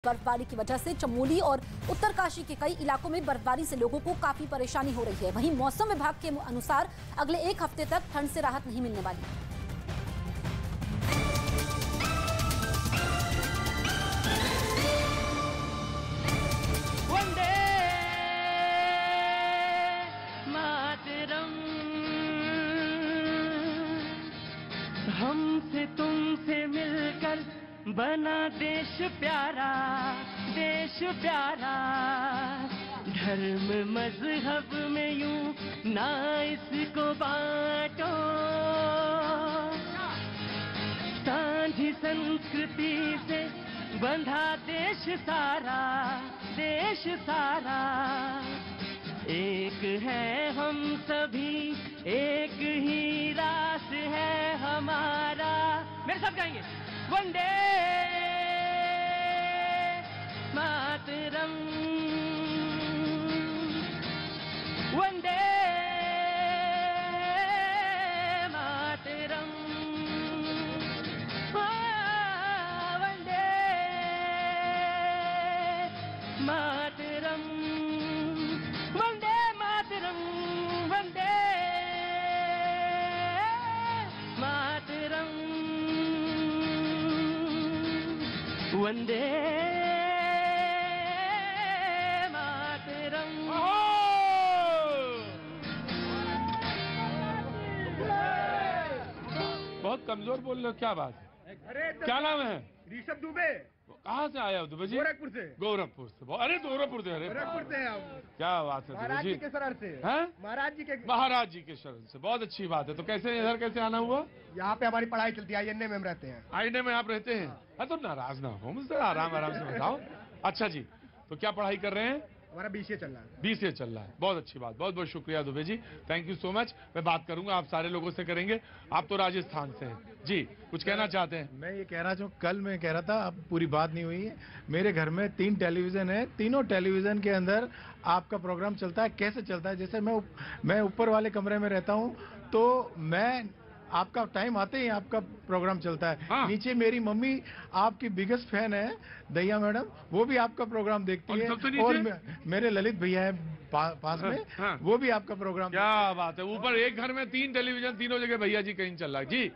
बर्फबारी की वजह से चमोली और उत्तरकाशी के कई इलाकों में बर्फबारी से लोगों को काफी परेशानी हो रही है। वहीं मौसम विभाग के अनुसार अगले एक हफ्ते तक ठंड से राहत नहीं मिलने वाली। वंदे मातरम, हमसे तुमसे मिलकर बना देश प्यारा, देश प्यारा। धर्म मजहब में यूं ना इसको बांटो, सांझी संस्कृति से बंधा देश सारा, देश सारा। एक है हम सभी, एक ही रास है हमारा। मेरे साथ गाएंगे, वंदे मातरम, वंदे मातरम, वंदे मातरम, वंदे मातरम, वंदे मातरम, वंदे मातरम। बहुत कमजोर बोल रहे हो, क्या बात है? क्या नाम है? ऋषभ दुबे। कहाँ से आया हो दुबे जी? गोरखपुर से। गोरखपुर से। अरे गोरखपुर से, अरे गोरखपुर से हैं आप। क्या बात है महाराज जी के शरण से। हैं? महाराज जी के। महाराज जी के शरण से, बहुत अच्छी बात है। तो कैसे इधर कैसे आना हुआ? यहाँ पे हमारी पढ़ाई चलती है, INA में हम रहते हैं। आईने में आप रहते हैं? हाँ, तो नाराज ना हो मुझसे, आराम आराम से बताओ। अच्छा जी, तो क्या पढ़ाई कर रहे हैं? हमारा BCA चल रहा है। BCA चल रहा है, बहुत अच्छी बात। बहुत बहुत शुक्रिया Dubey ji, thank you so much. मैं बात करूंगा, आप सारे लोगों से करेंगे। आप तो राजस्थान से हैं जी, कुछ कहना चाहते हैं? मैं ये कह रहा हूँ, कल मैं कह रहा था, अब पूरी बात नहीं हुई है। मेरे घर में 3 टेलीविजन है, तीनों टेलीविजन के अंदर आपका प्रोग्राम चलता है। कैसे चलता है? जैसे मैं ऊपर वाले कमरे में रहता हूँ, तो मैं आपका टाइम आते ही आपका प्रोग्राम चलता है। हाँ। नीचे मेरी मम्मी आपकी बिगेस्ट फैन है, दैया मैडम, वो भी आपका प्रोग्राम देखती है। सबसे नीचे? और मेरे ललित भैया है पास में, हाँ। वो भी आपका प्रोग्राम। क्या बात है, ऊपर एक घर में 3 टेलीविजन, तीनों जगह भैया जी कहीं चल रहा है जी।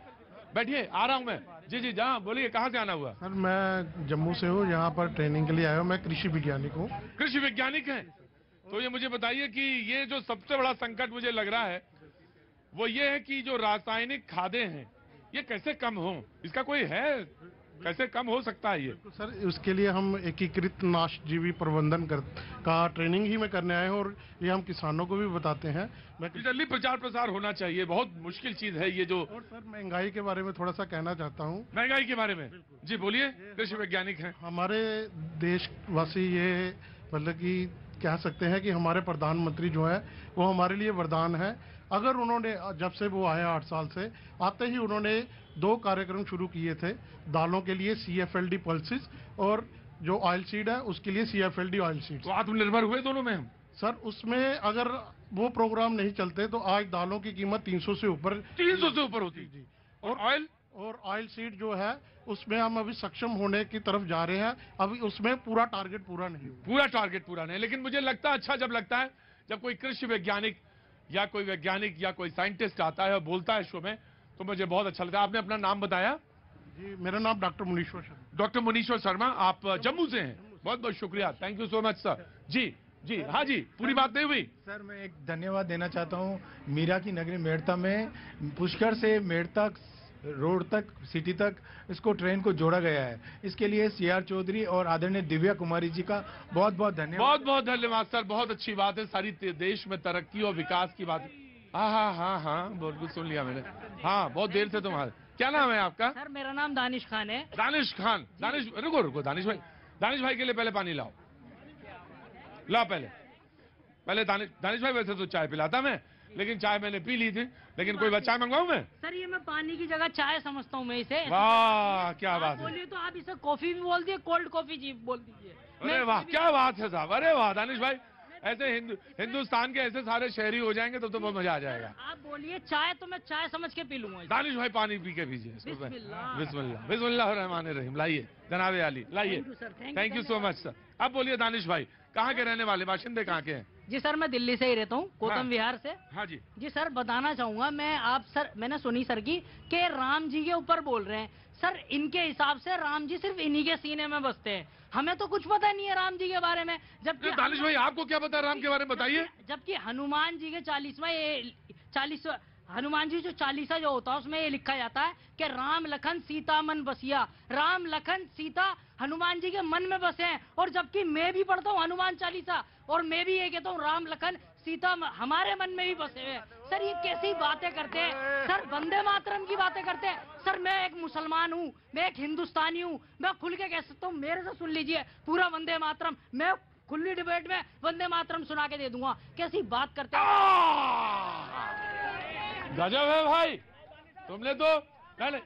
बैठिए, आ रहा हूँ मैं। जी जी, जहाँ बोलिए, कहाँ से आना हुआ? सर मैं जम्मू से हूँ, यहाँ पर ट्रेनिंग के लिए आया हूँ। मैं कृषि वैज्ञानिक हूँ। कृषि वैज्ञानिक हैं? तो ये मुझे बताइए कि ये जो सबसे बड़ा संकट मुझे लग रहा है वो ये है कि जो रासायनिक खादें हैं ये कैसे कम हो, इसका कोई है? कैसे कम हो सकता है ये? सर उसके लिए हम एकीकृत नाशजीवी प्रबंधन का ट्रेनिंग ही में करने आए हैं, और ये हम किसानों को भी बताते हैं। मैं जल्दी प्रचार प्रसार होना चाहिए, बहुत मुश्किल चीज है ये जो। और सर महंगाई के बारे में थोड़ा सा कहना चाहता हूँ। महंगाई के बारे में जी बोलिए, कृषि वैज्ञानिक हैं। हमारे देशवासी ये मतलब कि कह सकते हैं कि हमारे प्रधानमंत्री जो है वो हमारे लिए वरदान है। अगर उन्होंने, जब से वो आए 8 साल से, आते ही उन्होंने 2 कार्यक्रम शुरू किए थे। दालों के लिए CFLD पल्सेस, और जो ऑयल सीड है उसके लिए CFLD ऑयल सीड। तो आत्मनिर्भर हुए दोनों में हम? सर उसमें अगर वो प्रोग्राम नहीं चलते तो आज दालों की कीमत 300 से ऊपर 300 से ऊपर होती। जी। और ऑयल सीड जो है उसमें हम अभी सक्षम होने की तरफ जा रहे हैं। अभी उसमें पूरा टारगेट पूरा नहीं हुआ। पूरा टारगेट पूरा नहीं, लेकिन मुझे लगता है अच्छा जब लगता है जब कोई कृषि वैज्ञानिक या कोई वैज्ञानिक या कोई साइंटिस्ट आता है और बोलता है शो में, तो मुझे बहुत अच्छा लगता है। आपने अपना नाम बताया? जी मेरा नाम डॉक्टर मुनीश्वर शर्मा। डॉक्टर मुनीश्वर शर्मा, आप जम्मू से हैं। बहुत बहुत शुक्रिया, thank you so much sir. जी जी, हाँ जी, पूरी बात नहीं हुई? सर मैं एक धन्यवाद देना चाहता हूँ। मीरा की नगरी मेड़ता में पुष्कर से मेड़ता रोड तक, सिटी तक इसको ट्रेन को जोड़ा गया है। इसके लिए CR चौधरी और आदरणीय दिव्या कुमारी जी का बहुत बहुत धन्यवाद। बहुत बहुत धन्यवाद सर, बहुत अच्छी बात है। सारी देश में तरक्की और विकास की बात। हाँ हाँ हाँ हाँ, बिल्कुल सुन लिया मैंने। हाँ, बहुत देर से तुम्हारा क्या नाम है आपका? सर मेरा नाम दानिश खान है। दानिश खान। दानिश, रुको रुको, दानिश भाई के लिए पहले पानी लाओ। लाओ पहले दानिश भाई, वैसे तो चाय पिलाता मैं, लेकिन चाय मैंने पी ली थी। लेकिन कोई चाय मंगवाऊं मैं? सर ये मैं पानी की जगह चाय समझता हूँ मैं इसे। वाह क्या बात है। बोलिए तो आप इसे कॉफी भी बोल दिए, कोल्ड कॉफी जी बोल दीजिए। अरे वाह क्या बात है साहब, अरे वाह दानिश भाई, ऐसे हिंदुस्तान के ऐसे सारे शहरी हो जाएंगे तो बहुत मजा आ जाएगा। आप बोलिए चाय तो मैं चाय समझ के पी लूंगा। दानिश भाई पानी पी के पीजिए। बिस्मिल्लाह। बिस्मिल्लाह बिस्मिल्लाह रहमान रहीम। लाइए जनाबे आली लाइए। Thank you, sir. Thank you, thank you so much sir. अब बोलिए दानिश भाई, कहाँ के रहने वाले, बाशिंदे कहाँ के हैं? जी सर, मैं दिल्ली से ही रहता हूँ, हाँ। गौतम विहार से। हाँ जी। जी सर, बताना चाहूंगा मैं आप सर, मैंने सुनी सर की कि राम जी के ऊपर बोल रहे हैं। सर इनके हिसाब से राम जी सिर्फ इन्हीं के सीने में बसते हैं, हमें तो कुछ पता नहीं है राम जी के बारे में। जबकि दानिश भाई आपको क्या पता है राम के बारे में, बताइए। जबकि हनुमान जी के 40वां हनुमान जी जो 40 जो होता है उसमें ये लिखा जाता है कि राम लखन सीता मन बसिया। राम लखन सीता हनुमान जी के मन में बसे हैं। और जबकि मैं भी पढ़ता हूँ हनुमान 40 और मैं भी ये कहता हूँ राम लखन सीता हमारे मन में भी बसे हुए हैं। सर ये कैसी बातें करते हैं सर, वंदे मातरम की बातें करते हैं। सर मैं एक मुसलमान हूँ, मैं एक हिंदुस्तानी हूँ, मैं खुल के कह सकता हूँ, मेरे से सुन लीजिए पूरा वंदे मातरम, मैं खुली डिबेट में वंदे मातरम सुना के दे दूंगा। कैसी बात करते हैं। गजब है भाई, तुमने तो पहले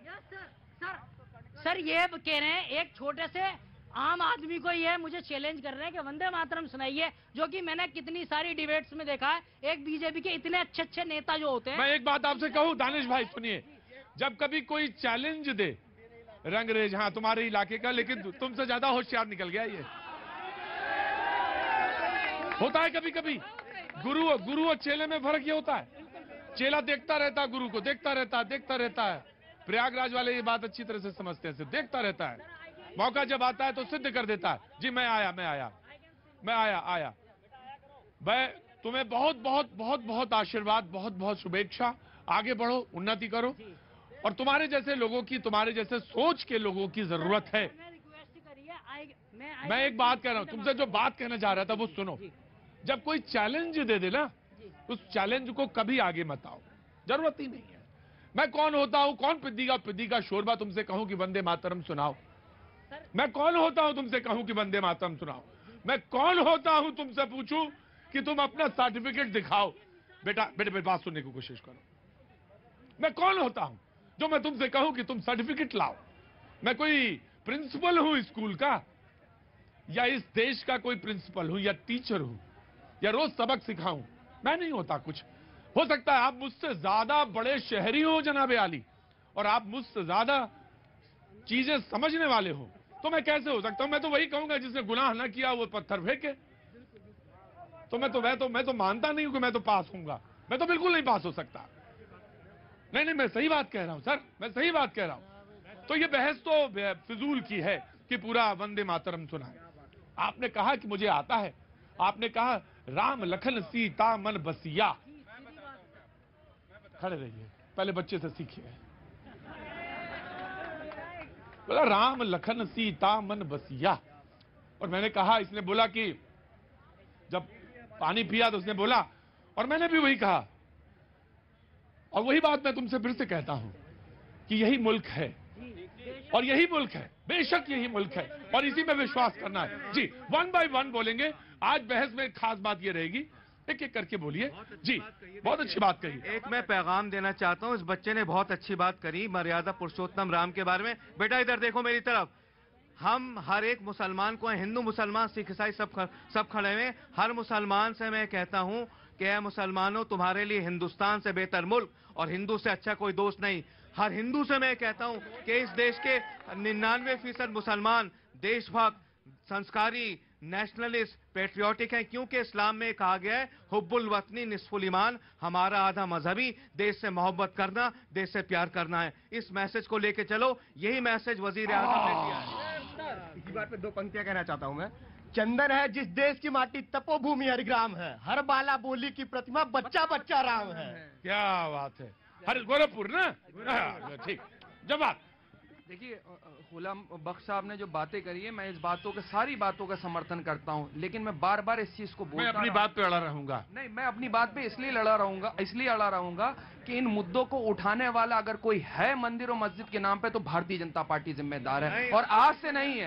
सर ये कह रहे हैं, एक छोटे से आम आदमी को ये मुझे चैलेंज कर रहे हैं कि वंदे मातरम सुनाइए, जो कि मैंने कितनी सारी डिबेट्स में देखा है। एक बीजेपी के इतने अच्छे अच्छे नेता जो होते हैं। मैं एक बात आपसे कहूं दानिश भाई, सुनिए, जब कभी कोई चैलेंज दे रंगरेज, हाँ तुम्हारे इलाके का, लेकिन तुमसे ज्यादा होशियार निकल गया ये। होता है कभी कभी, गुरु और चेले में फर्क ये होता है, चेला देखता रहता है गुरु को, देखता रहता है। प्रयागराज वाले ये बात अच्छी तरह से समझते हैं, सिर्फ देखता रहता है, मौका जब आता है तो सिद्ध कर देता है। जी मैं आया। मैं तुम्हें बहुत बहुत बहुत बहुत आशीर्वाद, बहुत बहुत शुभेच्छा, आगे बढ़ो, उन्नति करो, और तुम्हारे जैसे लोगों की, तुम्हारे जैसे सोच के लोगों की जरूरत है। मैं एक बात कह रहा हूं तुमसे, जो बात कहना चाह रहा था वो सुनो। जब कोई चैलेंज दे दे ना, उस चैलेंज को कभी आगे मत आओ, जरूरत ही नहीं है। मैं कौन होता हूं, कौन पिद्दी का शोरबा तुमसे कहूं कि वंदे मातरम सुनाओ? मैं कौन होता हूं तुमसे कहूं कि वंदे मातरम सुनाओ? मैं कौन होता हूं तुमसे पूछूं कि तुम अपना सर्टिफिकेट दिखाओ? बेटे बात सुनने की कोशिश करो। मैं कौन होता हूं जो मैं तुमसे कहूं कि तुम सर्टिफिकेट लाओ? मैं कोई प्रिंसिपल हूं स्कूल का, या इस देश का कोई प्रिंसिपल हूं, या टीचर हूं, या रोज सबक सिखाऊं? मैं नहीं होता कुछ। हो सकता है आप मुझसे ज्यादा बड़े शहरी हो जनाबे आली, और आप मुझसे ज्यादा चीजें समझने वाले हो, तो मैं कैसे हो सकता हूं? मैं तो वही कहूंगा जिसने गुनाह ना किया वो पत्थर फेंके। तो मैं तो मानता नहीं हूं कि मैं तो पास होऊंगा। मैं तो बिल्कुल नहीं पास हो सकता। नहीं, मैं सही बात कह रहा हूं सर, मैं सही बात कह रहा हूं। तो ये बहस तो फिजूल की है कि पूरा वंदे मातरम सुनाए। आपने कहा कि मुझे आता है, आपने कहा राम लखन सीता मन बसिया। खड़े रहिए, पहले बच्चे से सीखिए। बोला राम लखन सीता मन बसिया, और मैंने कहा, इसने बोला कि जब पानी पिया तो उसने बोला, और मैंने भी वही कहा, और वही बात मैं तुमसे फिर से कहता हूं कि यही मुल्क है, और यही मुल्क है, बेशक यही मुल्क है, और इसी में विश्वास करना है। जी 1 by 1 बोलेंगे। आज बहस में खास बात ये रहेगी, एक एक करके बोलिए। जी बहुत अच्छी बात कही। एक मैं पैगाम देना चाहता हूं, इस बच्चे ने बहुत अच्छी बात करी मर्यादा पुरुषोत्तम राम के बारे में। बेटा इधर देखो मेरी तरफ, हम हर एक मुसलमान को, हिंदू मुसलमान सिख ईसाई सब खड़े हुए, हर मुसलमान से मैं कहता हूं कि ऐ मुसलमानों, तुम्हारे लिए हिंदुस्तान से बेहतर मुल्क और हिंदू से अच्छा कोई दोस्त नहीं। हर हिंदू से मैं कहता हूं कि इस देश के 99% मुसलमान देशभक्त, संस्कारी, नेशनलिस्ट, पेट्रियोटिक हैं, क्योंकि इस्लाम में कहा गया है हुब्बुल वतनी निस्फुल ईमान, हमारा आधा मजहबी, देश से मोहब्बत करना, देश से प्यार करना है। इस मैसेज को लेके चलो, यही मैसेज वजीर आजम ने दिया है। इसी बात पे 2 पंक्तियां कहना चाहता हूं मैं। चंदन है जिस देश की माटी, तपोभूमि हरिग्राम है, हर बाला बोली की प्रतिमा, बच्चा बच्चा राम है। क्या बात है, हर गोरखपुर ना, ठीक जवाब। देखिए गुलाम बख्श साहब ने जो बातें करी है, मैं इस बातों के, सारी बातों का समर्थन करता हूं, लेकिन मैं बार बार इस चीज को बोलता मैं अपनी बात पे अड़ा रहूंगा। नहीं, मैं अपनी बात पे इसलिए अड़ा रहूंगा कि इन मुद्दों को उठाने वाला अगर कोई है मंदिर और मस्जिद के नाम पे, तो भारतीय जनता पार्टी जिम्मेदार है। और आज से नहीं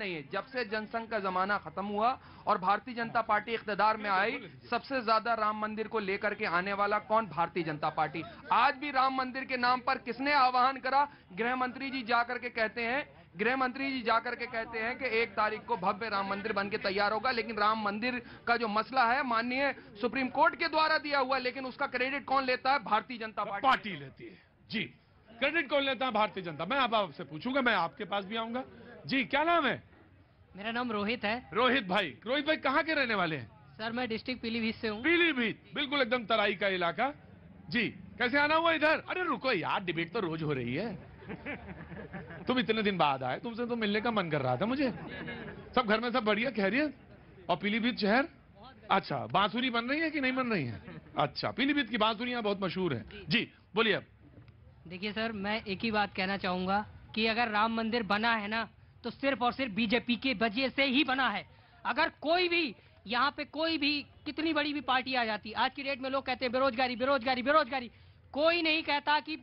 है, जब से जनसंघ का जमाना खत्म हुआ और भारतीय जनता पार्टी इख्तियार में आई, सबसे ज्यादा राम मंदिर को लेकर के आने वाला कौन? भारतीय जनता पार्टी। आज भी राम मंदिर के नाम पर किसने आह्वान करा? गृह मंत्री जी जाकर के कहते हैं गृह मंत्री जी जाकर के कहते हैं कि 1 तारीख को भव्य राम मंदिर बन के तैयार होगा, लेकिन राम मंदिर का जो मसला है माननीय सुप्रीम कोर्ट के द्वारा दिया हुआ, लेकिन उसका क्रेडिट कौन लेता है? भारतीय जनता पार्टी लेती है। जी, क्रेडिट कौन लेता है? भारतीय जनता। मैं अब आपसे पूछूंगा, मैं आपके पास भी आऊंगा। जी, क्या नाम है? मेरा नाम रोहित है। रोहित भाई कहाँ के रहने वाले हैं? सर मैं डिस्ट्रिक्ट पीलीभीत से हूँ। पीलीभीत, बिल्कुल एकदम तराई का इलाका। जी, कैसे आना हुआ इधर? अरे रुको यार, डिबेट तो रोज हो रही है। तुम इतने दिन बाद आए, तुमसे तो मिलने का मन कर रहा था मुझे। सब घर में सब बढ़िया, खैरियत? और पीलीभीत शहर, अच्छा, बांसुरी बन रही है कि नहीं बन रही है? अच्छा, पीलीभीत की बांसुरियां बहुत मशहूर है। जी बोलिए। अब देखिए सर, मैं एक ही बात कहना चाहूंगा कि अगर राम मंदिर बना है ना, तो सिर्फ और सिर्फ बीजेपी के वजह से ही बना है। अगर कोई भी यहाँ पे कोई भी कितनी बड़ी भी पार्टी आ जाती, आज की डेट में लोग कहते हैं बेरोजगारी बेरोजगारी बेरोजगारी, कोई नहीं कहता कि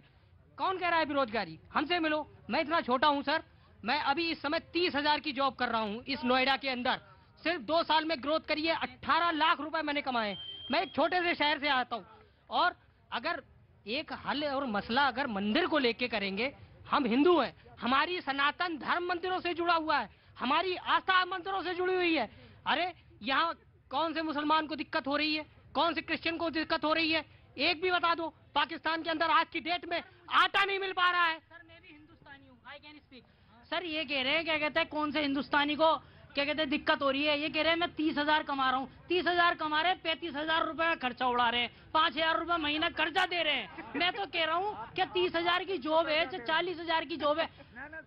कौन कह रहा है बेरोजगारी? हमसे मिलो। मैं इतना छोटा हूँ सर, मैं अभी इस समय 30,000 की जॉब कर रहा हूँ इस नोएडा के अंदर। सिर्फ 2 साल में ग्रोथ करिए, 18 लाख रुपए मैंने कमाए। मैं एक छोटे से शहर से आता हूँ। और अगर एक हल और मसला अगर मंदिर को लेके करेंगे, हम हिंदू हैं, हमारी सनातन धर्म मंदिरों से जुड़ा हुआ है, हमारी आस्था मंदिरों से जुड़ी हुई है। अरे यहाँ कौन से मुसलमान को दिक्कत हो रही है, कौन से क्रिश्चियन को दिक्कत हो रही है? एक भी बता दो। पाकिस्तान के अंदर आज की डेट में आटा नहीं मिल पा रहा है। सर मैं भी हिंदुस्तानी हूँ, आई कैन स्पीक। सर ये कह रहे हैं, क्या कहते हैं, कौन से हिंदुस्तानी को क्या कहते हैं दिक्कत हो रही है? ये कह रहे हैं मैं 30,000 कमा रहा हूँ। 30,000 कमा रहे, 35,000 रुपए का खर्चा उड़ा रहे हैं, 5,000 रुपए महीना कर्जा दे रहे हैं। मैं तो कह रहा हूँ कि 30,000 की जॉब है, 40,000 की जॉब है,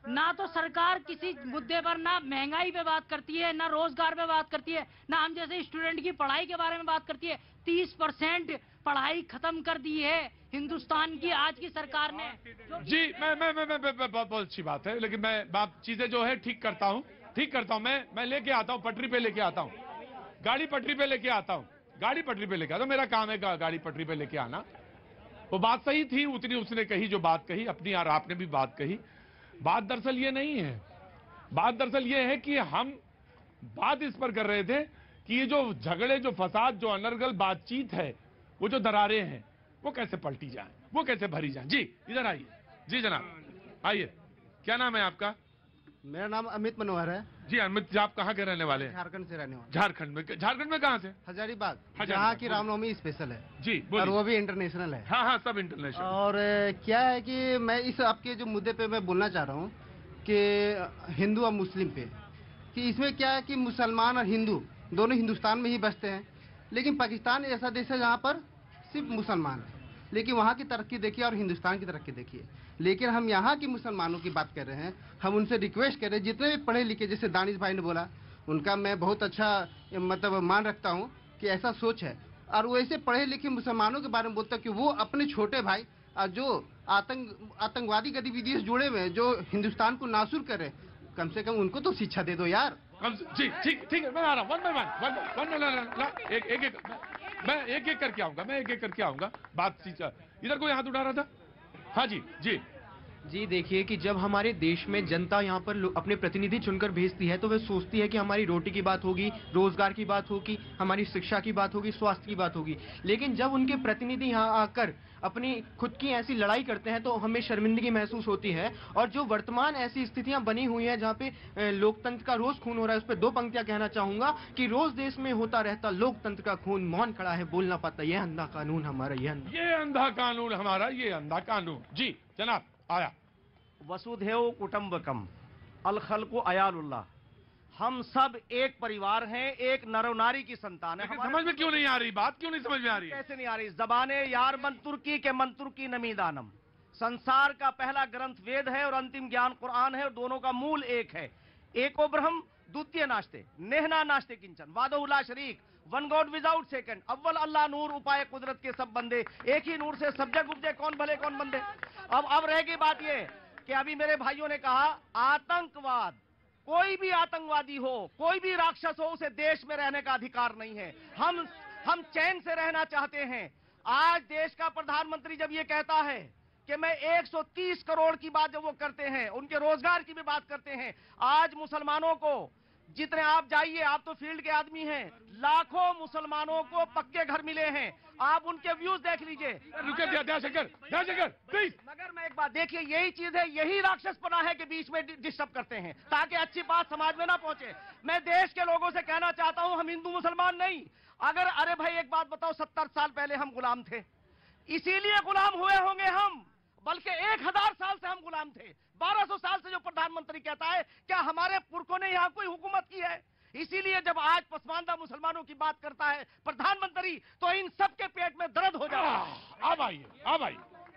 ना तो सरकार किसी मुद्दे पर ना महंगाई पे बात करती है, ना रोजगार पे बात करती है, ना हम जैसे स्टूडेंट की पढ़ाई के बारे में बात करती है। 30% पढ़ाई खत्म कर दी है हिंदुस्तान की आज की सरकार ने। जी, मैं बहुत अच्छी बात है, लेकिन मैं बात चीजें जो है ठीक करता हूँ। मैं लेके आता हूँ, पटरी पे लेके आता हूँ, गाड़ी पटरी पे लेके आता हूँ, गाड़ी पटरी पे लेके आता हूँ। मेरा काम है गाड़ी पटरी पे लेके आना। वो बात सही थी, उतनी उसने कही जो बात कही अपनी, और आपने भी बात कही। बात दरअसल ये नहीं है, बात दरअसल ये है कि हम बात इस पर कर रहे थे कि ये जो झगड़े, जो फसाद, जो अनर्गल बातचीत है, वो जो दरारें हैं, वो कैसे पलटी जाए, वो कैसे भरी जाए। जी इधर आइए। जी जनाब आइए। क्या नाम है आपका? मेरा नाम अमित मनोहर है। जी अमित जी, आप कहाँ के रहने वाले हैं? झारखंड से रहने वाला। झारखंड में कहाँ से? हजारीबाग, जहाँ की रामनवमी स्पेशल है। जी और वो भी इंटरनेशनल है। हाँ, सब इंटरनेशनल। और क्या है कि मैं इस आपके जो मुद्दे पे मैं बोलना चाह रहा हूँ कि हिंदू और मुस्लिम पे, कि इसमें क्या है कि मुसलमान और हिंदू दोनों हिंदुस्तान में ही बसते हैं, लेकिन पाकिस्तान ऐसा देश है जहाँ पर सिर्फ मुसलमान है। लेकिन वहाँ की तरक्की देखिए और हिंदुस्तान की तरक्की देखिए। लेकिन हम यहाँ की मुसलमानों की बात कर रहे हैं, हम उनसे रिक्वेस्ट कर रहे हैं, जितने भी पढ़े लिखे, जैसे दानिश भाई ने बोला, उनका मैं बहुत अच्छा मतलब मान रखता हूँ कि ऐसा सोच है। और वैसे पढ़े लिखे मुसलमानों के बारे में बोलता कि वो अपने छोटे भाई जो आतंकवादी गतिविधियों से जुड़े हुए हैं, जो हिंदुस्तान को नासूर कर रहे, कम से कम उनको तो शिक्षा दे दो यार। जी ठीक है, मैं आ रहा हूँ। मैं एक एक करके आऊंगा। बात इधर कोई हाथ उठा रहा था? हाँ जी देखिए कि जब हमारे देश में जनता यहाँ पर अपने प्रतिनिधि चुनकर भेजती है, तो वह सोचती है कि हमारी रोटी की बात होगी, रोजगार की बात होगी, हमारी शिक्षा की बात होगी, स्वास्थ्य की बात होगी। लेकिन जब उनके प्रतिनिधि यहाँ आकर अपनी खुद की ऐसी लड़ाई करते हैं, तो हमें शर्मिंदगी महसूस होती है। और जो वर्तमान ऐसी स्थितियां बनी हुई हैं जहाँ पे लोकतंत्र का रोज खून हो रहा है, उस पर 2 पंक्तियां कहना चाहूंगा कि रोज देश में होता रहता लोकतंत्र का खून, मौन खड़ा है बोल ना पाता, ये अंधा कानून हमारा, ये अंधा कानून हमारा, ये अंधा कानून। जी जनाब आया। वसुधैव कुटुंबकम अल खल्कु अयालुल्लाह, हम सब एक परिवार हैं, एक नरोनारी की संतान है। समझ में क्यों नहीं आ रही बात? क्यों नहीं समझ में आ रही? कैसे नहीं आ रही? जबाने यार मन तुर्की के मन तुर्की नमीदानम। संसार का पहला ग्रंथ वेद है और अंतिम ज्ञान कुरान है, और दोनों का मूल एक है। एको ब्रह्म द्वितीय नास्ते, नेहना नास्ते किंचन, वादहुला शरीक, वन गॉड विदाउट सेकंड, अव्वल अल्लाह नूर, उपाय कुदरत के सब बंदे, एक ही नूर से सब जग उपजे, कौन भले कौन बंदे। अब रहेगी बात ये कि अभी मेरे भाइयों ने कहा आतंकवाद, कोई भी आतंकवादी हो, कोई भी राक्षस हो, उसे देश में रहने का अधिकार नहीं है। हम चैन से रहना चाहते हैं। आज देश का प्रधानमंत्री जब ये कहता है कि मैं 130 करोड़ की बात जब वो करते हैं, उनके रोजगार की भी बात करते हैं, आज मुसलमानों को जितने आप जाइए, आप तो फील्ड के आदमी हैं, लाखों मुसलमानों को पक्के घर मिले हैं, आप उनके व्यूज देख लीजिए। रुके दयाशंकर प्लीज। मगर मैं एक बात, देखिए यही चीज है, यही राक्षसपना है कि बीच में डिस्टर्ब करते हैं ताकि अच्छी बात समाज में ना पहुंचे। मैं देश के लोगों से कहना चाहता हूं, हम हिंदू मुसलमान नहीं, अगर अरे भाई एक बात बताओ, 70 साल पहले हम गुलाम थे, इसीलिए गुलाम हुए होंगे हम, बल्कि 1000 साल से हम गुलाम थे। 1200 साल से जो प्रधानमंत्री कहता है, क्या हमारे पुरखों ने यहाँ कोई हुकूमत की है? इसीलिए जब आज पसमानदा मुसलमानों की बात करता है प्रधानमंत्री, तो इन सबके पेट में दर्द हो जाता है। अब आइए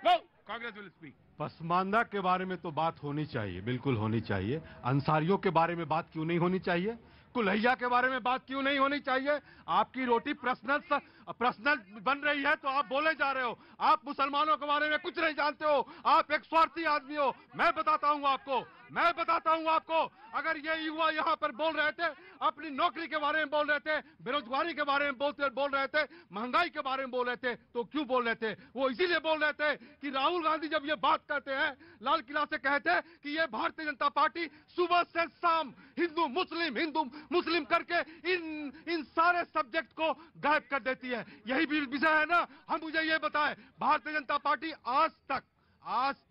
लो, कांग्रेस विल स्पीक। पसमानदा के बारे में तो बात होनी चाहिए, बिल्कुल होनी चाहिए। अंसारियों के बारे में बात क्यों नहीं होनी चाहिए? कुल्हैया के बारे में बात क्यों नहीं होनी चाहिए? आपकी रोटी पर्सनल बन रही है तो आप बोले जा रहे हो। आप मुसलमानों के बारे में कुछ नहीं जानते हो, आप एक स्वार्थी आदमी हो। मैं बताता हूं आपको, अगर ये युवा यहाँ पर बोल रहे थे, अपनी नौकरी के बारे में बोल रहे थे, बेरोजगारी के बारे में बोल रहे थे, महंगाई के बारे में बोल रहे थे, तो क्यों बोल रहे थे? वो इसीलिए बोल रहे थे कि राहुल गांधी जब ये बात करते हैं, लाल किला से कहते हैं कि ये भारतीय जनता पार्टी सुबह से शाम हिंदू मुस्लिम करके इन सारे सब्जेक्ट को गायब कर देती है। यही भी विषय है ना। हम मुझे ये बताएं, भारतीय जनता पार्टी आज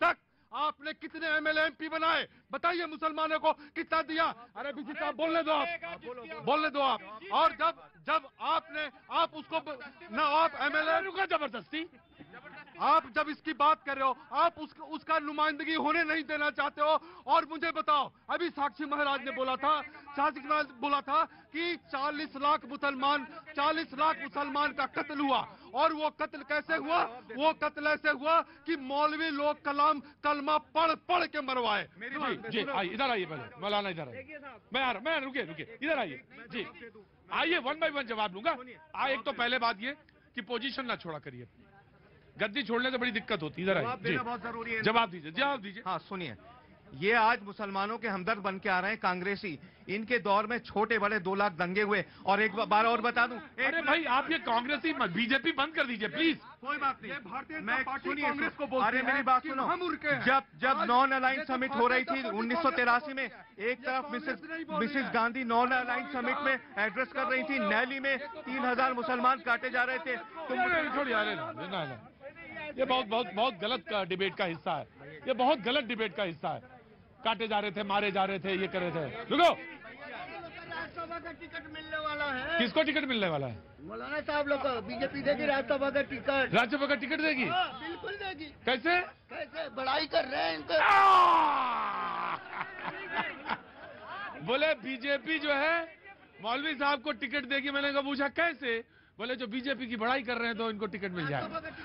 तक आपने कितने एमएलए एमपी बनाए? बताइए मुसलमानों को कितना दिया? अरे बीसी साहब बोलने दो आप। और जब आप उसको ना, आप एमएलए रुका, जबरदस्ती आप जब इसकी बात कर रहे हो, आप उसका नुमाइंदगी होने नहीं देना चाहते हो। और मुझे बताओ, अभी साक्षी महाराज ने बोला था कि 40 लाख मुसलमान का कत्ल हुआ। और वो कत्ल कैसे हुआ? वो कत्ल ऐसे हुआ कि मौलवी लोग कलमा पढ़ के मरवाए। जी इधर आइए, पहले मौलाना इधर आइए। मैं रुके इधर आइए जी, आइए 1 by 1 जवाब लूंगा। एक तो पहले बात ये कि पोजीशन ना छोड़ा करिए, गद्दी छोड़ने से बड़ी दिक्कत होती है। जवाब देना बहुत जरूरी है। जवाब दीजिए। हाँ सुनिए, ये आज मुसलमानों के हमदर्द बन के आ रहे हैं कांग्रेसी। इनके दौर में छोटे बड़े 2 लाख दंगे हुए। और एक बार और बता दूं, अरे भाई आप ये कांग्रेसी बीजेपी बंद कर दीजिए प्लीज। कोई बात नहीं, भारतीय मैं कांग्रेस को बोलती अरे मेरी बात सुनो, जब नॉन अलाइन समिट हो रही थी 1983 में, एक तरफ Mrs Gandhi non align summit में एड्रेस कर रही थी, नैली में 3000 मुसलमान काटे जा रहे थे। ये बहुत गलत डिबेट का हिस्सा है, ये बहुत गलत डिबेट का हिस्सा है। काटे जा रहे थे, मारे जा रहे थे, ये कर रहे थे। रुको, राज्यसभा का टिकट मिलने वाला है। किसको टिकट मिलने वाला है? मौलाना साहब लोग बीजेपी देगी राज्यसभा का टिकट। राज्यसभा का टिकट देगी? बिल्कुल देगी। कैसे बड़ाई कर रहे हैं इनको। बोले बीजेपी जो है मौलवी साहब को टिकट देगी। मैंने कहा पूछा कैसे? बोले जो बीजेपी की बड़ाई कर रहे हैं तो इनको टिकट मिल जाए।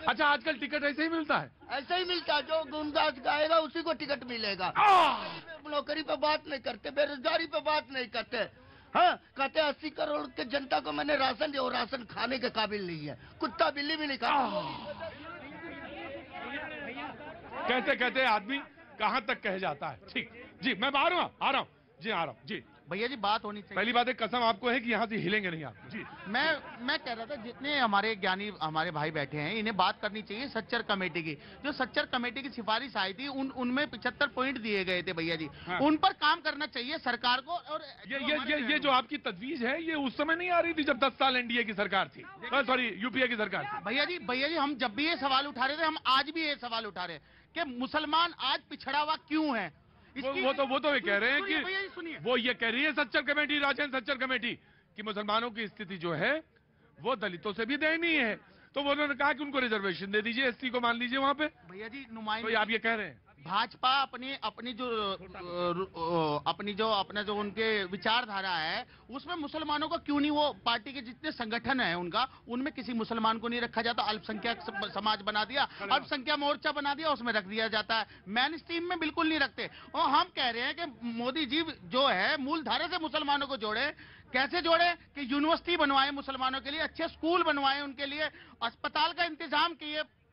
अच्छा, आजकल टिकट ऐसे ही मिलता है? ऐसे ही मिलता है, जो गुनगास गाएगा उसी को टिकट मिलेगा। नौकरी पे बात नहीं करते, बेरोजगारी पे बात नहीं करते। हाँ, कहते 80 करोड़ के जनता को मैंने राशन दिया, और राशन खाने के काबिल नहीं है, कुत्ता बिल्ली भी नहीं खाता। कहते आदमी कहाँ तक कह जाता है। ठीक जी, मैं आ रहा हूँ जी। भैया जी बात होनी चाहिए। पहली बात है, कसम आपको है कि यहाँ से हिलेंगे नहीं आप जी। मैं कह रहा था, जितने हमारे ज्ञानी हमारे भाई बैठे हैं, इन्हें बात करनी चाहिए सच्चर कमेटी की। जो सच्चर कमेटी की सिफारिश आई थी, उनमें 75 पॉइंट दिए गए थे भैया जी। हाँ। उन पर काम करना चाहिए सरकार को। और ये जो आपकी तजवीज है, ये उस समय नहीं आ रही थी जब 10 साल एनडीए की सरकार थी, सॉरी यूपीए की सरकार थी। भैया जी हम जब भी ये सवाल उठा रहे थे, हम आज भी ये सवाल उठा रहे हैं कि मुसलमान आज पिछड़ा हुआ क्यों है। वो तो ये कह रहे हैं कि वो ये कह रही है सच्चर कमेटी, राजेंद्र सच्चर कमेटी, कि मुसलमानों की स्थिति जो है वो दलितों से भी दयनीय है। तो उन्होंने कहा कि उनको रिजर्वेशन दे दीजिए, एसटी को मान लीजिए वहां पे। भैया जी नुमाइंदे, तो आप ये कह रहे हैं भाजपा अपनी जो अपना जो उनके विचारधारा है, उसमें मुसलमानों को क्यों नहीं, वो पार्टी के जितने संगठन है उनका, उनमें किसी मुसलमान को नहीं रखा जाता। अल्पसंख्यक समाज बना दिया, अल्पसंख्यक मोर्चा बना दिया, उसमें रख दिया जाता है। मेन स्ट्रीम में बिल्कुल नहीं रखते। और हम कह रहे हैं कि मोदी जी जो है मूल धारा से मुसलमानों को जोड़े। कैसे जोड़े? कि यूनिवर्सिटी बनवाए मुसलमानों के लिए, अच्छे स्कूल बनवाए उनके लिए, अस्पताल का इंतजाम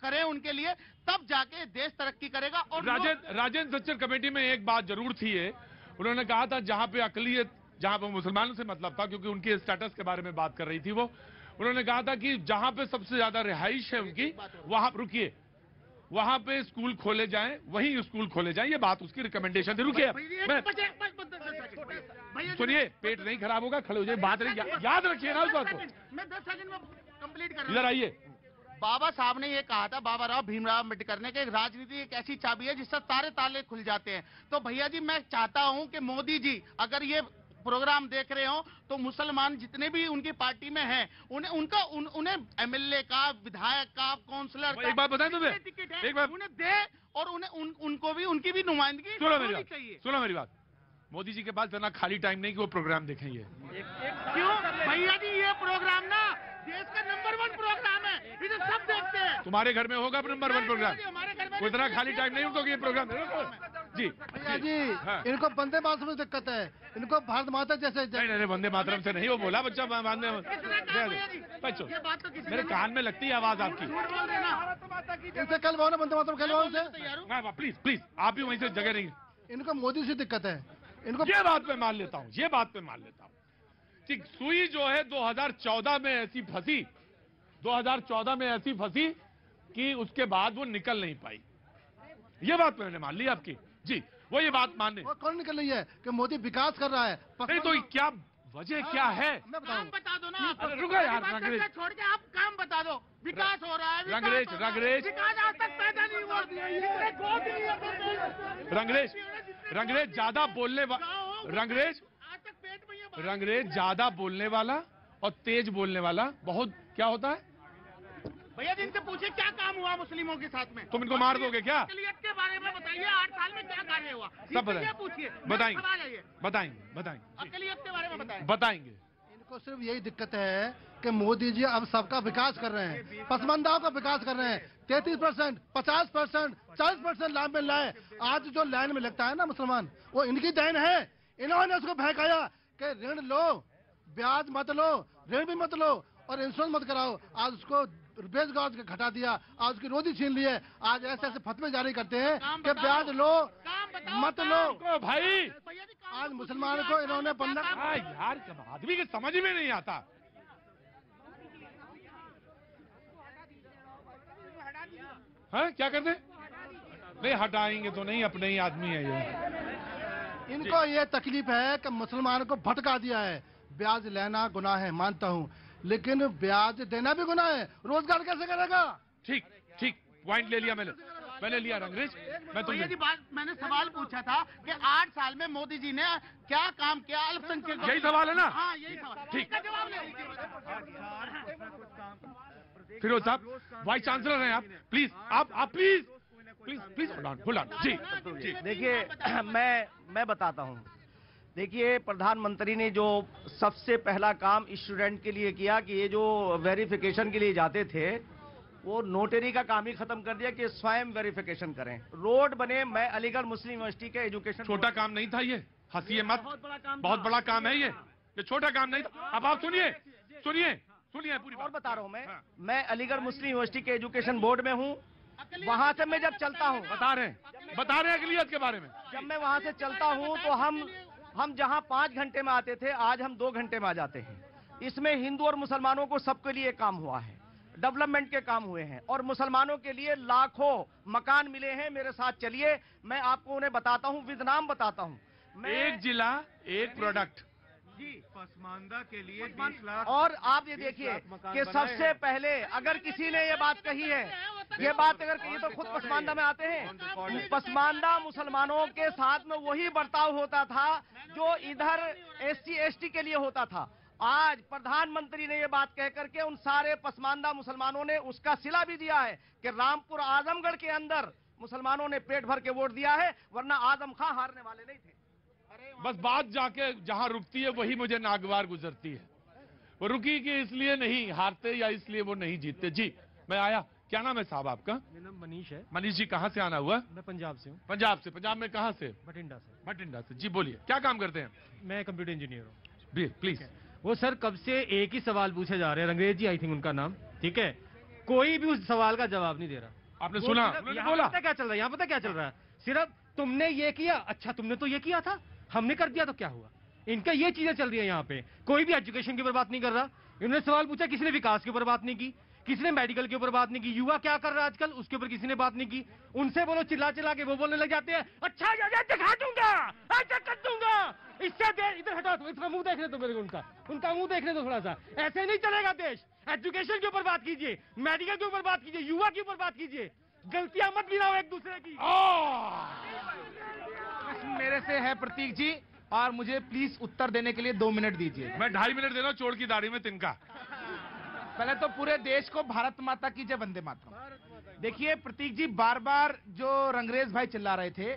करें उनके लिए, तब जाके देश तरक्की करेगा। और राजेंद्र सच्चर कमेटी में एक बात जरूर थी है, उन्होंने कहा था जहां पे अकलियत, जहां पे मुसलमानों से मतलब था, क्योंकि उनके स्टेटस के बारे में बात कर रही थी वो, उन्होंने कहा था कि जहां पे सबसे ज्यादा रिहाइश है उनकी, वहां रुकिए, वहां पे स्कूल खोले जाएं, वहीं स्कूल खोले जाएं। ये बात उसकी रिकमेंडेशन थी। रुकिए, सुनिए, पेट नहीं खराब होगा, खड़े हो जाइए, बात नहीं, याद रखिए ना उस बात को। मैं 10 सेकंड में कंप्लीट कर रहा हूं। इधर आइए। बाबा साहब ने ये कहा था, बाबा राव भीमराव अम्बेडकर ने, कि राजनीति एक ऐसी चाबी है जिससे सारे ताले खुल जाते हैं। तो भैया जी, मैं चाहता हूं कि मोदी जी अगर ये प्रोग्राम देख रहे हो तो मुसलमान जितने भी उनकी पार्टी में हैं, उन्हें एमएलए का, विधायक का, काउंसलर का, एक बात बताएं तुम्हें, एक बात उन्हें दे, और उनको भी, उनकी भी नुमाइंदगी होनी चाहिए। सुनो मेरी बात, मोदी जी के पास इतना खाली टाइम नहीं कि वो प्रोग्राम देखेंगे। क्यों भैया जी, ये प्रोग्राम ना देश का नंबर 1 प्रोग्राम है, इसे सब देखते हैं। तुम्हारे घर में होगा नंबर 1 प्रोग्राम, हमारे घर में इतना खाली टाइम नहीं होगा कि ये प्रोग्राम जी। भैया जी, इनको वंदे मातरम में दिक्कत है, इनको भारत माता जैसे नहीं, वंदे मातरम से नहीं, वो बोला बच्चा बांधने बच्चों, मेरे कान में लगती है आवाज आपकी। इनसे कल बोलो, वंदे मातरम कहलवाओ उनसे। प्लीज प्लीज, आप भी वहीं से जगह नहीं। इनको मोदी से दिक्कत है, इनको ये बात पे मान लेता हूँ, ये बात पे मान लेता हूँ कि सुई जो है 2014 में ऐसी फंसी, 2014 में ऐसी फंसी कि उसके बाद वो निकल नहीं पाई। ये बात मैंने मान ली आपकी जी, वो ये बात मान ली। वो कौन निकल रही है कि मोदी विकास कर रहा है? नहीं तो क्या वजह क्या है? मैं बताऊं, बता दो ना। रुको यार, रंगरेज छोड़ के आप काम बता दो। विकास हो रहा है, रंगरेज विकास आज तक पैदा नहीं हुआ। रंगरेज ज्यादा बोलने रंगरेज ज्यादा बोलने वाला और तेज बोलने वाला बहुत क्या होता है? भैया जी, इनसे पूछे क्या काम हुआ मुस्लिमों के साथ में? तुम इनको मार दोगे क्या? अक़लियत के बारे में बताइए, 8 साल में क्या कार्य हुआ? सब बताइए, पूछिए, बताएंगे अक़लियत के बारे में बताएंगे। इनको सिर्फ यही दिक्कत है कि मोदी जी अब सबका विकास कर रहे हैं, पसमानदाओं का विकास कर रहे हैं। 33%, 50%, 40% लाभ मिल रहा है। आज जो लाइन में लगता है ना मुसलमान, वो इनकी देन है। इन्होंने उसको बहकाया कि ऋण लो, ब्याज मत लो, ऋण भी मत लो और इंश्योरेंस मत कराओ। आज उसको बेरोजगार घटा दिया, आज उसकी रोजी छीन ली है। आज ऐसे ऐसे फतवे जारी करते हैं कि ब्याज लो, मत लो। भाई आज मुसलमानों को इन्होंने बंदा यार, आदमी के समझ में नहीं आता। हाँ, क्या करते? नहीं हटाएंगे तो नहीं, अपने ही आदमी है ये। इनको ये तकलीफ है कि मुसलमानों को भटका दिया है। ब्याज लेना गुनाह है, मानता हूँ, लेकिन ब्याज देना भी गुनाह है। रोजगार कैसे करेगा? ठीक, पॉइंट ले लिया मैंने लिया रंगरेज। मैंने सवाल पूछा था कि 8 साल में मोदी जी ने क्या काम किया अल्पसंख्यक। यही सवाल है ना? हाँ, यही सवाल। ठीक, फिरोज साहब वाइस चांसलर हैं आप, प्लीज आप प्लीज होल्ड ऑन जी। देखिए, मैं बताता हूँ। देखिए, प्रधानमंत्री ने जो सबसे पहला काम स्टूडेंट के लिए किया कि ये जो वेरिफिकेशन के लिए जाते थे, वो नोटरी का काम ही खत्म कर दिया कि स्वयं वेरिफिकेशन करें। रोड बने। मैं अलीगढ़ मुस्लिम यूनिवर्सिटी के एजुकेशन, छोटा काम नहीं था ये, हंसिए मत, बहुत बड़ा काम है ये छोटा काम नहीं था। अब आप सुनिए पूरी और बता रहा हूँ। मैं अलीगढ़ मुस्लिम यूनिवर्सिटी के एजुकेशन बोर्ड में हूँ। वहाँ से मैं जब चलता हूँ, बता रहे हैं अक़लियत के बारे में। जब मैं वहाँ से चलता हूँ तो हम जहाँ 5 घंटे में आते थे, आज हम 2 घंटे में आ जाते हैं। इसमें हिंदू और मुसलमानों को सबके लिए काम हुआ है, डेवलपमेंट के काम हुए हैं, और मुसलमानों के लिए लाखों मकान मिले हैं। मेरे साथ चलिए, मैं आपको उन्हें बताता हूँ, विद नाम बताता हूँ। एक जिला एक प्रोडक्ट जी, पसमानदा के लिए 20 लाख। और आप ये देखिए कि सबसे पहले अगर किसी ने ये बात कही है, ये बात अगर कही तो खुद पसमानदा में आते हैं। पसमानदा मुसलमानों के साथ में वही बर्ताव होता था जो इधर SC ST के लिए होता था। आज प्रधानमंत्री ने ये बात कह करके उन सारे पसमानदा मुसलमानों ने उसका सिला भी दिया है कि रामपुर आजमगढ़ के अंदर मुसलमानों ने पेट भर के वोट दिया है, वरना आजम खां हारने वाले नहीं थे। बस बात जाके जहां रुकती है वही मुझे नागवार गुजरती है। वो रुकी कि इसलिए नहीं हारते या इसलिए वो नहीं जीतते। जी, मैं आया। क्या नाम है साहब आपका? मेरा नाम मनीष है। मनीष जी, कहाँ से आना हुआ? मैं पंजाब से हूँ। पंजाब में कहाँ से? बठिंडा से। जी बोलिए, क्या काम करते हैं? मैं कंप्यूटर इंजीनियर हूँ। प्लीज। वो सर कब से एक ही सवाल पूछे जा रहे हैं, रंगरेज जी आई थिंक उनका नाम, ठीक है, कोई भी उस सवाल का जवाब नहीं दे रहा। आपने सुना? बोला पता क्या चल रहा है? यहाँ पता क्या चल रहा है? सिर्फ तुमने ये किया, अच्छा तुमने तो ये किया था, हमने कर दिया तो क्या हुआ? इनका ये चीजें चल रही है यहाँ पे। कोई भी एजुकेशन के ऊपर बात नहीं कर रहा। इन्होंने सवाल पूछा, किसी ने विकास के ऊपर बात नहीं की, किसी ने मेडिकल के ऊपर बात नहीं की, युवा क्या कर रहा है आजकल उसके ऊपर किसी ने बात नहीं की। उनसे बोलो चिल्ला चिल्ला के वो बोलने लग जाते हैं, अच्छा ये दिखा दूंगा, ऐसा कर दूंगा, इससे इधर हटा दो, इसका मुंह देखने दो मेरे को, उनका मुंह देखने दो थोड़ा सा। ऐसे नहीं चलेगा देश। एजुकेशन के ऊपर बात कीजिए, मेडिकल के ऊपर बात कीजिए, युवा के ऊपर बात कीजिए, गलतियां मत गिनाओ एक दूसरे की। मेरे से है प्रतीक जी, और मुझे प्लीज उत्तर देने के लिए 2 मिनट दीजिए। मैं 2.5 मिनट दे रहा हूँ, चोर की दाढ़ी में तिनका। पहले तो पूरे देश को भारत माता की जय, वंदे मातरम। देखिए प्रतीक जी, बार बार जो रंगरेज भाई चिल्ला रहे थे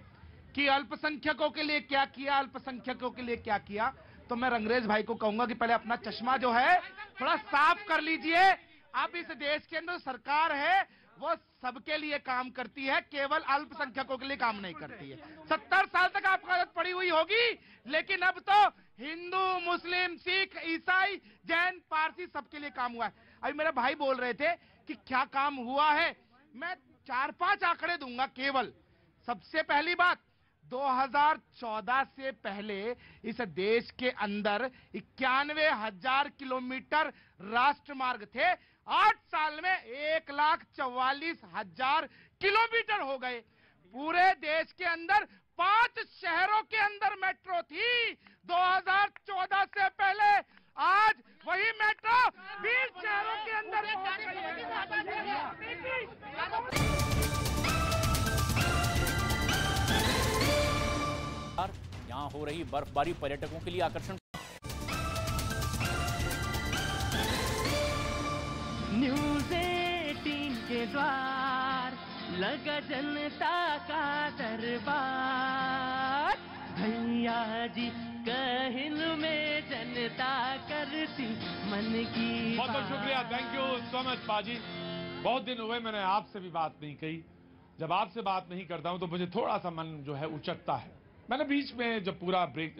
कि अल्पसंख्यकों के लिए क्या किया, अल्पसंख्यकों के लिए क्या किया, तो मैं रंगरेज भाई को कहूंगा कि पहले अपना चश्मा जो है थोड़ा साफ कर लीजिए। अब इस देश के अंदर सरकार है वो सबके लिए काम करती है, केवल अल्पसंख्यकों के लिए काम नहीं करती है। 70 साल तक आपको आदत पड़ी हुई होगी, लेकिन अब तो हिंदू, मुस्लिम, सिख, ईसाई, जैन, पारसी सबके लिए काम हुआ है। अभी मेरे भाई बोल रहे थे कि क्या काम हुआ है, मैं 4-5 आंकड़े दूंगा केवल। सबसे पहली बात, 2014 से पहले इस देश के अंदर 91,000 किलोमीटर राष्ट्रमार्ग थे। 8 साल में 1,44,000 किलोमीटर हो गए। पूरे देश के अंदर 5 शहरों के अंदर मेट्रो थी 2014 से पहले। आज वही मेट्रो 20 शहरों के अंदर यहाँ हो रही बर्फबारी पर्यटकों के लिए आकर्षण। न्यूज़ 18 के द्वार लगा जनता का दरबार, भैया जी कहन में जनता करती मन की बहुत बहुत शुक्रिया, थैंक यू सो मच पाजी। बहुत दिन हुए मैंने आपसे भी बात नहीं कही। जब आपसे बात नहीं करता हूं तो मुझे थोड़ा सा मन जो है उचटता है। मैंने बीच में जब पूरा ब्रेक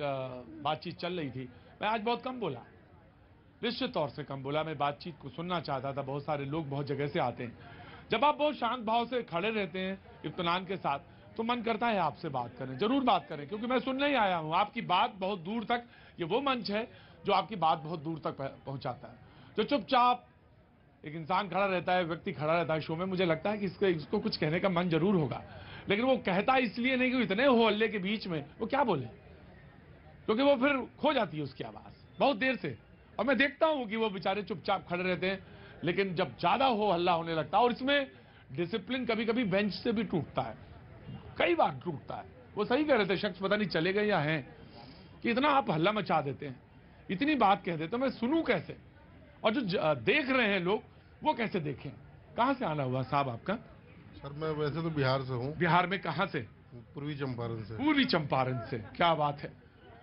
बातचीत चल रही थी, मैं आज बहुत कम बोला, निश्चित तौर से कम बोला। मैं बातचीत को सुनना चाहता था। बहुत सारे लोग बहुत जगह से आते हैं। जब आप बहुत शांत भाव से खड़े रहते हैं इत्मीनान के साथ, तो मन करता है आपसे बात करें, जरूर बात करें, क्योंकि मैं सुनने ही आया हूं। आपकी बात बहुत दूर तक, ये वो मंच है जो आपकी बात बहुत दूर तक पहुंचाता है। जो चुपचाप एक इंसान खड़ा रहता है, व्यक्ति खड़ा रहता है शो में, मुझे लगता है कि इसको कुछ कहने का मन जरूर होगा, लेकिन वो कहता इसलिए नहीं कि इतने हो हल्ले के बीच में वो क्या बोले, क्योंकि वो फिर खो जाती है उसकी आवाज बहुत देर से। और मैं देखता हूं कि वो बेचारे चुपचाप खड़े रहते हैं, लेकिन जब ज्यादा हो हल्ला होने लगता है, और इसमें डिसिप्लिन कभी कभी बेंच से भी टूटता है, कई बार टूटता है। वो सही कह रहे थे, शख्स पता नहीं चले गए या हैं, कि इतना आप हल्ला मचा देते हैं, इतनी बात कह देते, मैं सुनूं कैसे, और जो देख रहे हैं लोग वो कैसे देखें। कहां से आना हुआ साहब आपका? सर मैं वैसे तो बिहार से हूँ। बिहार में कहां से? पूर्वी चंपारण से। पूर्वी चंपारण से, क्या बात है।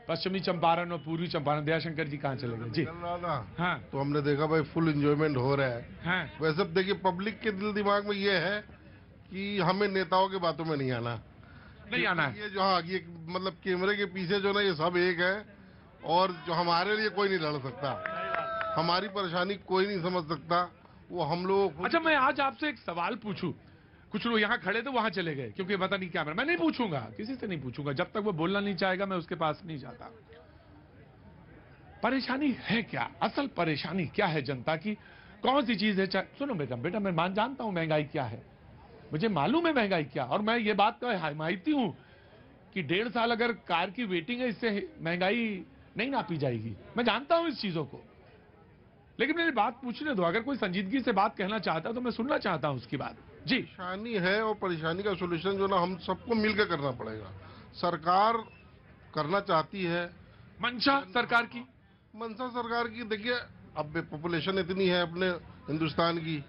पश्चिमी चंपारण और पूर्वी चंपारण, दयाशंकर जी कहाँ चले गए? जी हाँ, तो हमने देखा भाई फुल एंजॉयमेंट हो रहा है। हाँ। वैसे देखिए पब्लिक के दिल दिमाग में ये है कि हमें नेताओं की बातों में नहीं आना, नहीं आना है। ये जो हाँ ये मतलब कैमरे के पीछे जो ना ये सब एक है, और जो हमारे लिए कोई नहीं लड़ सकता, हमारी परेशानी कोई नहीं समझ सकता, वो हम लोग। अच्छा मैं आज आपसे एक सवाल पूछूं, कुछ लोग यहाँ खड़े थे वहां चले गए क्योंकि पता नहीं क्या, मैं नहीं पूछूंगा, किसी से नहीं पूछूंगा, जब तक वो बोलना नहीं चाहेगा मैं उसके पास नहीं जाता। परेशानी है क्या, असल परेशानी क्या है जनता की, कौन सी चीज है? सुनो बेटा मैं जानता हूं महंगाई क्या है, मुझे मालूम है महंगाई क्या, और मैं ये बात का हिमायती हूं कि 1.5 साल अगर कार की वेटिंग है, इससे महंगाई नहीं नापी जाएगी, मैं जानता हूं इस चीजों को, लेकिन मेरी बात पूछने दो। अगर कोई संजीदगी से बात कहना चाहता है तो मैं सुनना चाहता हूं उसकी बात। जी, परेशानी है, और परेशानी का सोल्यूशन जो ना हम सबको मिलकर करना पड़ेगा। सरकार करना चाहती है, मंशा सरकार की, मंशा सरकार की, देखिए अब पॉपुलेशन इतनी है अपने हिंदुस्तान की,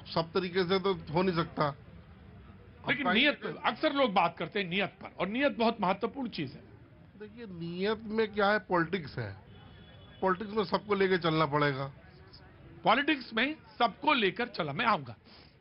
सब तरीके से तो हो नहीं सकता, लेकिन नियत, अक्सर लोग बात करते हैं नियत पर, और नियत बहुत महत्वपूर्ण चीज है। देखिए नियत में क्या है, पॉलिटिक्स है, पॉलिटिक्स में सबको लेकर चलना पड़ेगा। पॉलिटिक्स में सबको लेकर चला, मैं आऊंगा,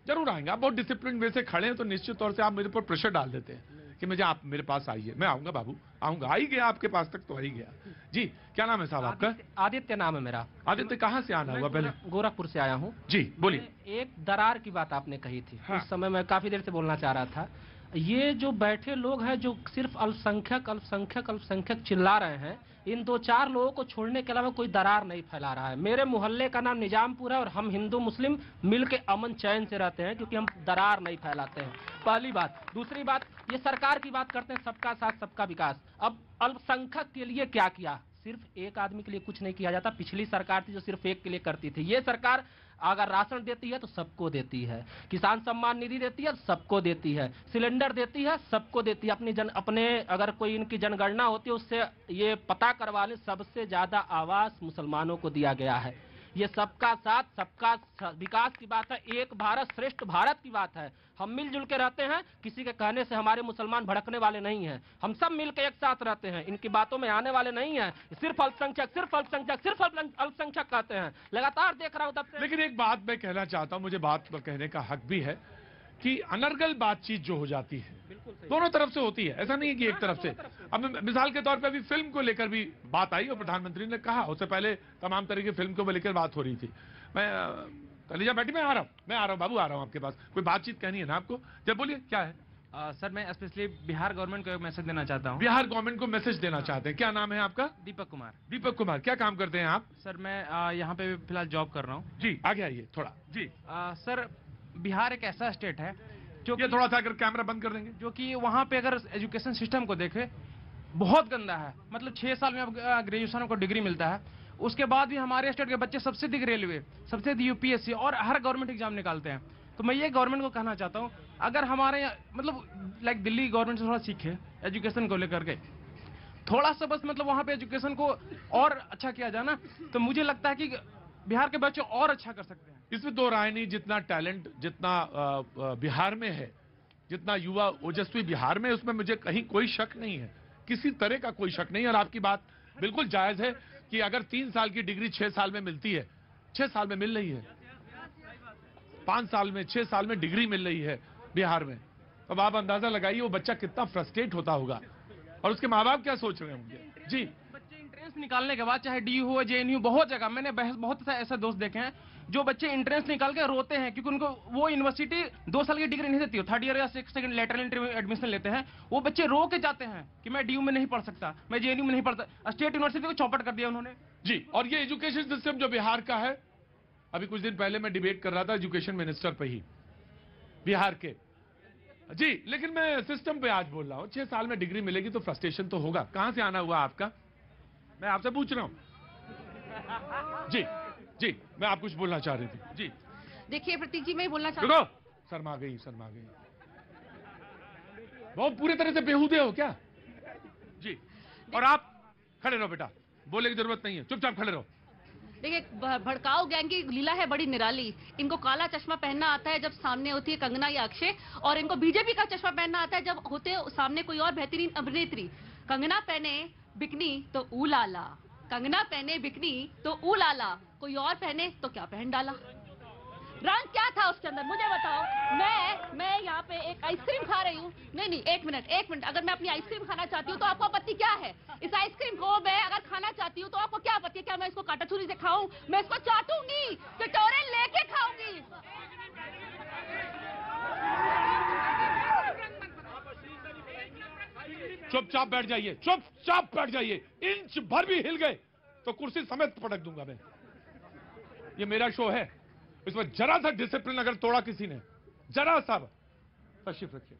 जरूर आएंगे। आप बहुत डिसिप्लिन वे से खड़े हैं तो निश्चित तौर से आप मेरे पर प्रेशर डाल देते हैं कि मुझे आप मेरे पास आइए, मैं आऊंगा बाबू, आऊंगा, आ ही गया आपके पास तक तो आ ही गया। जी, क्या नाम है साहब आपका? आदित्य नाम है मेरा। आदित्य, कहाँ से आना हुआ? पहले गोरखपुर से आया हूँ। जी बोलिए। एक दरार की बात आपने कही थी, उस समय मैं काफी देर से बोलना चाह रहा था। ये जो बैठे लोग हैं जो सिर्फ अल्पसंख्यक अल्पसंख्यक अल्पसंख्यक चिल्ला रहे हैं, इन 2-4 लोगों को छोड़ने के अलावा कोई दरार नहीं फैला रहा है। मेरे मोहल्ले का नाम निजामपुर है और हम हिंदू मुस्लिम मिलके अमन चैन से रहते हैं क्योंकि हम दरार नहीं फैलाते हैं। पहली बात। दूसरी बात, ये सरकार की बात करते हैं सबका साथ सबका विकास। अब अल्पसंख्यक के लिए क्या किया? सिर्फ एक आदमी के लिए कुछ नहीं किया जाता। पिछली सरकार थी जो सिर्फ एक के लिए करती थी। ये सरकार अगर राशन देती है तो सबको देती है, किसान सम्मान निधि देती है सबको देती है, सिलेंडर देती है सबको देती है। अपने अगर कोई इनकी जनगणना होती है उससे ये पता करवा लें, सबसे ज्यादा आवास मुसलमानों को दिया गया है। ये सबका साथ सबका विकास की बात है, एक भारत श्रेष्ठ भारत की बात है। हम मिलजुल के रहते हैं, किसी के कहने से हमारे मुसलमान भड़कने वाले नहीं हैं। हम सब मिलकर एक साथ रहते हैं, इनकी बातों में आने वाले नहीं हैं। सिर्फ अल्पसंख्यक सिर्फ अल्पसंख्यक सिर्फ अल्पसंख्यक कहते हैं, लगातार देख रहा हूं तब से। लेकिन एक बात मैं कहना चाहता हूं, मुझे बात कहने का हक भी है कि अनर्गल बातचीत जो हो जाती है दोनों तरफ से होती है, ऐसा नहीं है कि एक तरफ से। अब मिसाल के तौर पे अभी फिल्म को लेकर भी बात आई और प्रधानमंत्री ने कहा, उससे पहले तमाम तरह की फिल्म को लेकर बात हो रही थी। मैं कलीजा बेटी मैं आ रहा हूँ बाबू, आ रहा हूँ आपके पास। कोई बातचीत कहनी है ना आपको? जब बोलिए क्या है। सर मैं स्पेशली बिहार गवर्नमेंट को एक मैसेज देना चाहता हूँ। बिहार गवर्नमेंट को मैसेज देना चाहते हैं? क्या नाम है आपका? दीपक कुमार। दीपक कुमार, क्या काम करते हैं आप? सर मैं यहाँ पे फिलहाल जॉब कर रहा हूँ। जी आगे आइए थोड़ा। जी सर बिहार एक ऐसा स्टेट है जो ये थोड़ा सा अगर कैमरा बंद कर देंगे, जो कि वहाँ पे अगर एजुकेशन सिस्टम को देखे बहुत गंदा है। मतलब 6 साल में अब ग्रेजुएशन को डिग्री मिलता है, उसके बाद भी हमारे स्टेट के बच्चे सबसे अधिक रेलवे, सबसे अधिक यूपीएससी और हर गवर्नमेंट एग्जाम निकालते हैं। तो मैं ये गवर्नमेंट को कहना चाहता हूँ, अगर हमारे यहाँ मतलब लाइक दिल्ली गवर्नमेंट से थोड़ा सीखे एजुकेशन को लेकर के, थोड़ा सा बस मतलब वहाँ पे एजुकेशन को और अच्छा किया जाए ना, तो मुझे लगता है कि बिहार के बच्चे और अच्छा कर सकते हैं। इसमें दो राय नहीं। जितना टैलेंट जितना बिहार में है, जितना युवा ओजस्वी बिहार में, उसमें मुझे कहीं कोई शक नहीं है, किसी तरह का कोई शक नहीं। और आपकी बात बिल्कुल जायज है कि अगर 3 साल की डिग्री 6 साल में मिलती है, 6 साल में मिल रही है, 5 साल में 6 साल में डिग्री मिल रही है बिहार में, अब आप अंदाजा लगाइए वो बच्चा कितना फ्रस्ट्रेट होता होगा और उसके माँ बाप क्या सोच रहे होंगे। जी बच्चे इंट्रेंस निकालने के बाद चाहे डीयू हो जेएनयू, बहुत जगह मैंने बहुत से ऐसे दोस्त देखे हैं जो बच्चे इंट्रेंस निकाल के रोते हैं क्योंकि उनको वो यूनिवर्सिटी 2 साल की डिग्री नहीं देती हो, 3rd ईयर या 2nd लेटरल एंट्री में एडमिशन लेते हैं। वो बच्चे रो के जाते हैं कि मैं डीयू में नहीं पढ़ सकता, मैं जेएनयू में नहीं पढ़ता। स्टेट यूनिवर्सिटी को चौपट कर दिया उन्होंने। जी, और ये एजुकेशन सिस्टम जो बिहार का है, अभी कुछ दिन पहले मैं डिबेट कर रहा था एजुकेशन मिनिस्टर पे ही बिहार के। जी, लेकिन मैं सिस्टम पे आज बोल रहा हूँ। 6 साल में डिग्री मिलेगी तो फ्रस्ट्रेशन तो होगा। कहां से आना हुआ आपका? मैं आपसे पूछ रहा हूँ। जी जी, मैं आप कुछ बोलना चाह रही थी। जी देखिए प्रतीक जी, मैं बोलना चाहती हूँ। शर्मा गई। बहुत पूरी तरह से बेहूदे हो क्या? जी, और आप खड़े रहो बेटा, बोलने की जरूरत नहीं है, चुपचाप खड़े रहो। देखिए भड़काऊ गैंग की लीला है बड़ी निराली। इनको काला चश्मा पहनना आता है जब सामने होती है कंगना या अक्षय, और इनको बीजेपी का चश्मा पहनना आता है जब होते सामने कोई और बेहतरीन अभिनेत्री। कंगना पहने बिकनी तो ऊलाला, कंगना पहने बिकनी तो ऊलाला, कोई और पहने तो क्या पहन डाला। रंग क्या था उसके अंदर मुझे बताओ। मैं यहाँ पे एक आइसक्रीम खा रही हूँ। नहीं, एक मिनट, अगर मैं अपनी आइसक्रीम खाना चाहती हूँ तो आपको आपत्ति क्या है? इस आइसक्रीम को मैं अगर खाना चाहती हूँ तो आपको क्या आपत्ति है? क्या मैं इसको कांटा छुरी से खाऊं? मैं इसको चाटूंगी, कटोरे लेके खाऊंगी। चुपचाप बैठ जाइए, चुपचाप बैठ जाइए। इंच भर भी हिल गए तो कुर्सी समेत पटक दूंगा मैं। ये मेरा शो है, इसमें जरा सा डिसिप्लिन अगर तोड़ा किसी ने, जरा सा, तशरीफ रखिए।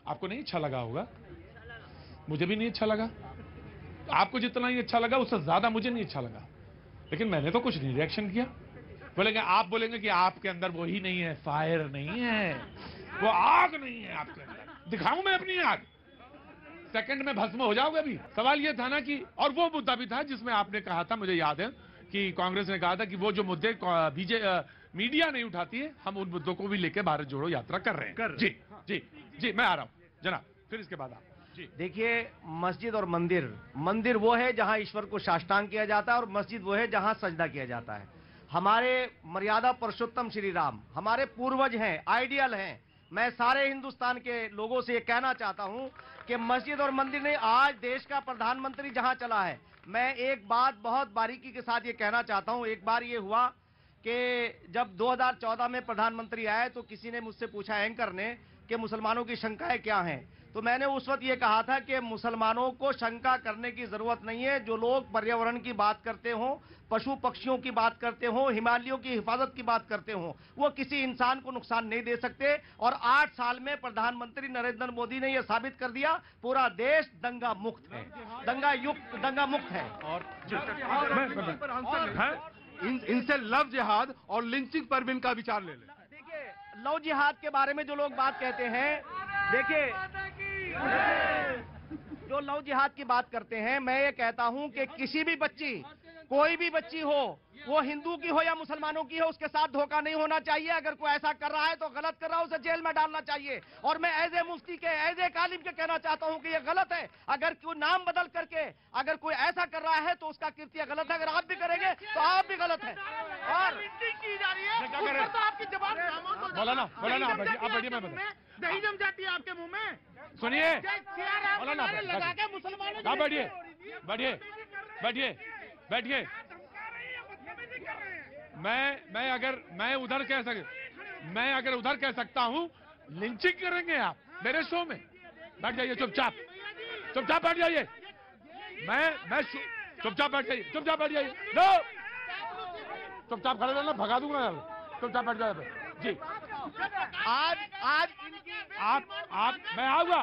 आपको नहीं अच्छा लगा होगा, मुझे भी नहीं अच्छा लगा। आपको जितना ही अच्छा लगा उससे ज्यादा मुझे नहीं अच्छा लगा, लेकिन मैंने तो कुछ नहीं रिएक्शन किया। बोलेंगे, आप बोलेंगे कि आपके अंदर वो ही नहीं है, फायर नहीं है, वो आग नहीं है आपके अंदर। दिखाऊं मैं अपनी आग? सेकंड में भस्म हो जाओगे। अभी सवाल ये था ना कि, और वो मुद्दा भी था जिसमें आपने कहा था, मुझे याद है कि कांग्रेस ने कहा था कि वो जो मुद्दे मीडिया नहीं उठाती है, हम उन मुद्दों को भी लेकर भारत जोड़ो यात्रा कर रहे हैं। जी जी जी, मैं आ रहा हूं जनाब, फिर इसके बाद आप। देखिए, मस्जिद और मंदिर वो है जहां ईश्वर को साष्टांग किया जाता है और मस्जिद वो है जहां सजदा किया जाता है। हमारे मर्यादा पुरुषोत्तम श्री राम हमारे पूर्वज हैं, आइडियल हैं। मैं सारे हिंदुस्तान के लोगों से ये कहना चाहता हूं कि मस्जिद और मंदिर नहीं, आज देश का प्रधानमंत्री जहां चला है। मैं एक बात बहुत बारीकी के साथ ये कहना चाहता हूं। एक बार ये हुआ कि जब 2014 में प्रधानमंत्री आए तो किसी ने मुझसे पूछा, एंकर ने, कि मुसलमानों की शंकाएं क्या हैं। तो मैंने उस वक्त ये कहा था कि मुसलमानों को शंका करने की जरूरत नहीं है। जो लोग पर्यावरण की बात करते हों, पशु पक्षियों की बात करते हों, हिमालयों की हिफाजत की बात करते हों, वो किसी इंसान को नुकसान नहीं दे सकते। और 8 साल में प्रधानमंत्री नरेंद्र मोदी ने यह साबित कर दिया, पूरा देश दंगा मुक्त है, दंगा मुक्त है। और इनसे लव जिहाद और लिंचिंग पर भी इनका विचार ले लें। देखिए, लव जिहाद के बारे में जो लोग बात कहते हैं, देखिए जो लव जिहाद की बात करते हैं, मैं ये कहता हूं कि किसी भी बच्ची, कोई भी बच्ची हो, वो हिंदू की हो या मुसलमानों की हो, उसके साथ धोखा नहीं होना चाहिए। अगर कोई ऐसा कर रहा है तो गलत कर रहा है, उसे जेल में डालना चाहिए। और मैं एज ए मुफ्ती के, एज ए आलिम के कहना चाहता हूं कि ये गलत है। अगर कोई नाम बदल करके अगर कोई ऐसा कर रहा है तो उसका कृत्य गलत है। अगर आप भी करेंगे तो आप भी गलत है। और की जा रही है तो आपकी जवाब बोला ना आप बढ़िए, मैं बता नहीं जम जाती है आपके मुंह में। सुनिए, बोला ना लगा के मुसलमानों आप बैठिए बैठिए बैठिए बैठिए। मैं अगर उधर कह सकता हूं, लिंचिंग करेंगे आप मेरे शो में। बैठ जाइए चुपचाप बैठ जाइए। मैं चुपचाप बैठ जाइए, चुपचाप बैठ जाइए। नो, चुपचाप खड़े रहना, भगा दूंगा यार। चुपचाप बैठ जाइए जी। आज मैं आऊंगा,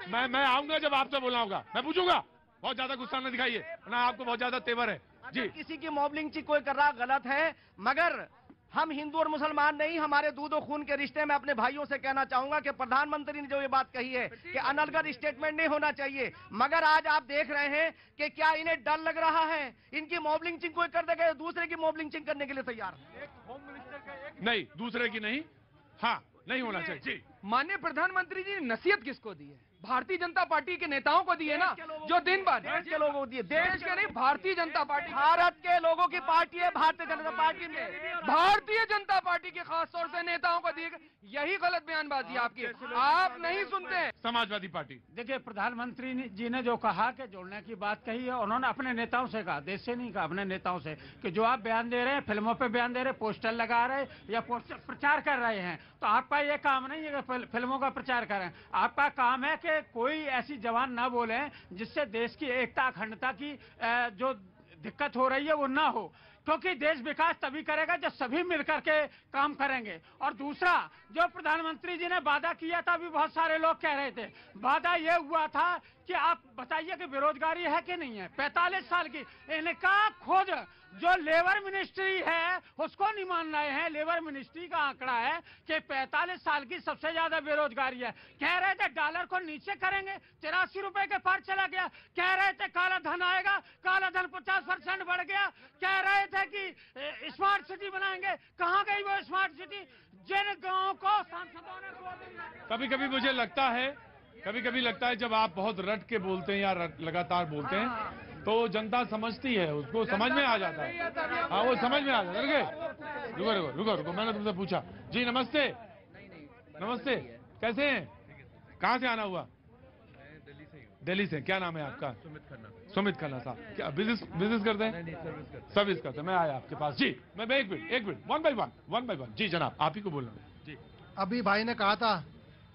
मैं आऊंगा जब आपसे बोलना होगा, मैं पूछूंगा। बहुत ज्यादा गुस्सा न दिखाइए ना, आपको बहुत ज्यादा तेवर है जी। किसी की मॉबलिंग कोई कर रहा गलत है, मगर हम हिंदू और मुसलमान नहीं, हमारे दूध और खून के रिश्ते में अपने भाइयों से कहना चाहूंगा कि प्रधानमंत्री ने जो ये बात कही है कि अनलगढ़ स्टेटमेंट नहीं होना चाहिए, मगर आज आप देख रहे हैं कि क्या इन्हें डर लग रहा है? इनकी मॉबलिंग कोई कर देगा, दूसरे की मॉबलिंग करने के लिए तैयार। नहीं, दूसरे की नहीं, हाँ नहीं होना चाहिए जी। माननीय प्रधानमंत्री जी ने नसीहत किसको दी है? भारतीय जनता पार्टी के नेताओं को दिए ना, जो दिन भर देश के लोगों को दिए। देश के नहीं, भारतीय जनता पार्टी, भारत के लोगों की पार्टी है भारतीय जनता पार्टी में। भारतीय जनता पार्टी के खास तौर से नेताओं को दिए, यही गलत बयानबाजी आपकी। आप नहीं सुनते। समाजवादी पार्टी, देखिए प्रधानमंत्री जी ने जो कहा कि जोड़ने की बात कही है, उन्होंने अपने नेताओं से कहा, देश से नहीं कहा, अपने नेताओं से, कि जो आप बयान दे रहे हैं, फिल्मों पे बयान दे रहे हैं, पोस्टर लगा रहे या पोस्टर प्रचार कर रहे हैं, तो आपका ये काम नहीं है कि फिल्मों का प्रचार करें। आपका काम है कि कोई ऐसी जबान ना बोले जिससे देश की एकता अखंडता की जो दिक्कत हो रही है वो ना हो, क्योंकि देश विकास तभी करेगा जब सभी मिलकर के काम करेंगे। और दूसरा, जो प्रधानमंत्री जी ने वादा किया था, अभी बहुत सारे लोग कह रहे थे, वादा ये हुआ था कि आप बताइए कि बेरोजगारी है कि नहीं है। 45 साल की इनका खुद जो लेबर मिनिस्ट्री है उसको नहीं मान रहे हैं। लेबर मिनिस्ट्री का आंकड़ा है कि 45 साल की सबसे ज्यादा बेरोजगारी है। कह रहे थे डॉलर को नीचे करेंगे, 83 रुपए के पार चला गया। कह रहे थे काला धन आएगा, काला धन 50% बढ़ गया। कह रहे थे कि स्मार्ट सिटी बनाएंगे, कहाँ गई वो स्मार्ट सिटी? जिन गाँव को सांसदों ने कभी कभी मुझे लगता है जब आप बहुत रट के बोलते हैं या लगातार बोलते हैं तो जनता समझती है, उसको समझ में आ जाता है। हाँ, वो समझ में आ जाता है। रुको, मैंने तुमसे पूछा जी। नमस्ते, कैसे हैं? कहाँ से आना हुआ? दिल्ली से। क्या नाम है आपका? सुमित खन्ना साहब। क्या बिजनेस करते हैं? सर्विस करते हैं। मैं आया आपके पास जी। मैं एक मिनट वन बाय वन जी जनाब, आप ही को बोलना जी। अभी भाई ने कहा था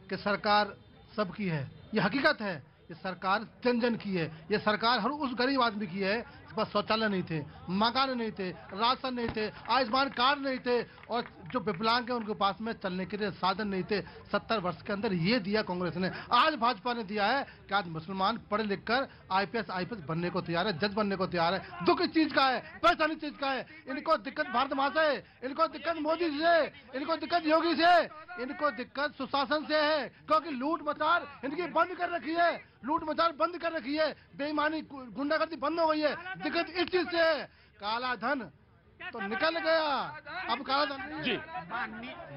कि सरकार सबकी है, ये हकीकत है। ये सरकार जन जन की है। ये सरकार हर उस गरीब आदमी की है जिसके पास शौचालय नहीं थे, मकान नहीं थे, राशन नहीं थे, आयुष्मान कार्ड नहीं थे, और जो विकलांग है उनके पास में चलने के लिए साधन नहीं थे। 70 वर्ष के अंदर ये दिया कांग्रेस ने। आज भाजपा ने दिया है कि आज मुसलमान पढ़ लिख कर IPS बनने को तैयार है, जज बनने को तैयार है। दुख इस चीज का है, परेशानी चीज का है। इनको दिक्कत भारत माँ से, इनको दिक्कत मोदी से, इनको दिक्कत योगी से, इनको दिक्कत सुशासन से है, क्योंकि लूट मचार इनकी बंद कर रखी है। लूट मचार बंद कर रखी है, बेईमानी गुंडागर्दी बंद हो गई है। दिक्कत इस चीज से है। काला धन तो निकल गया, अब काला धन जी।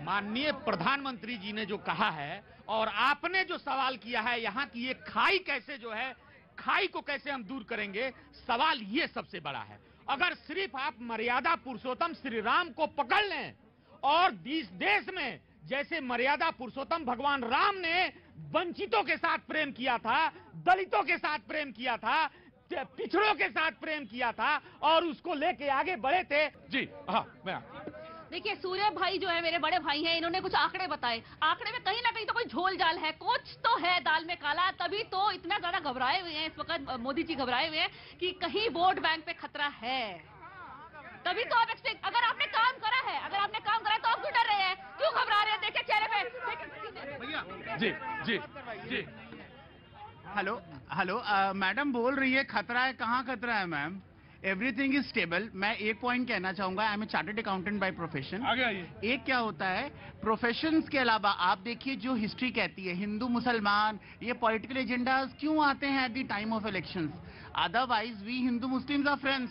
माननीय प्रधानमंत्री जी ने जो कहा है और आपने जो सवाल किया है, यहाँ की ये खाई कैसे जो है, खाई को कैसे हम दूर करेंगे, सवाल ये सबसे बड़ा है। अगर सिर्फ आप मर्यादा पुरुषोत्तम श्री राम को पकड़ लें और इस देश में जैसे मर्यादा पुरुषोत्तम भगवान राम ने वंचितों के साथ प्रेम किया था, दलितों के साथ प्रेम किया था, पिछड़ों के साथ प्रेम किया था और उसको लेके आगे बढ़े थे जी। हाँ, मैं देखिए सूर्य भाई जो है मेरे बड़े भाई हैं, इन्होंने कुछ आंकड़े बताए। आंकड़े में कहीं ना कहीं तो कोई झोल झाल है, कुछ तो है दाल में काला, तभी तो इतना ज्यादा घबराए हुए हैं इस वक्त मोदी जी, घबराए हुए हैं कि कहीं वोट बैंक पे खतरा है। तभी तो आप अगर आपने काम करा है, तो आप क्यों डर रहे हैं, क्यों घबरा रहे हैं? देखिए चेहरे पे। जी जी जी। हेलो मैडम बोल रही है खतरा है, कहाँ खतरा है मैम? Everything is stable. मैं एक पॉइंट कहना चाहूंगा, I am a chartered accountant by profession. एक क्या होता है, प्रोफेशंस के अलावा आप देखिए जो हिस्ट्री कहती है, हिंदू मुसलमान ये पॉलिटिकल एजेंडाज क्यों आते हैं at the time of elections? Otherwise we Hindu Muslims are friends.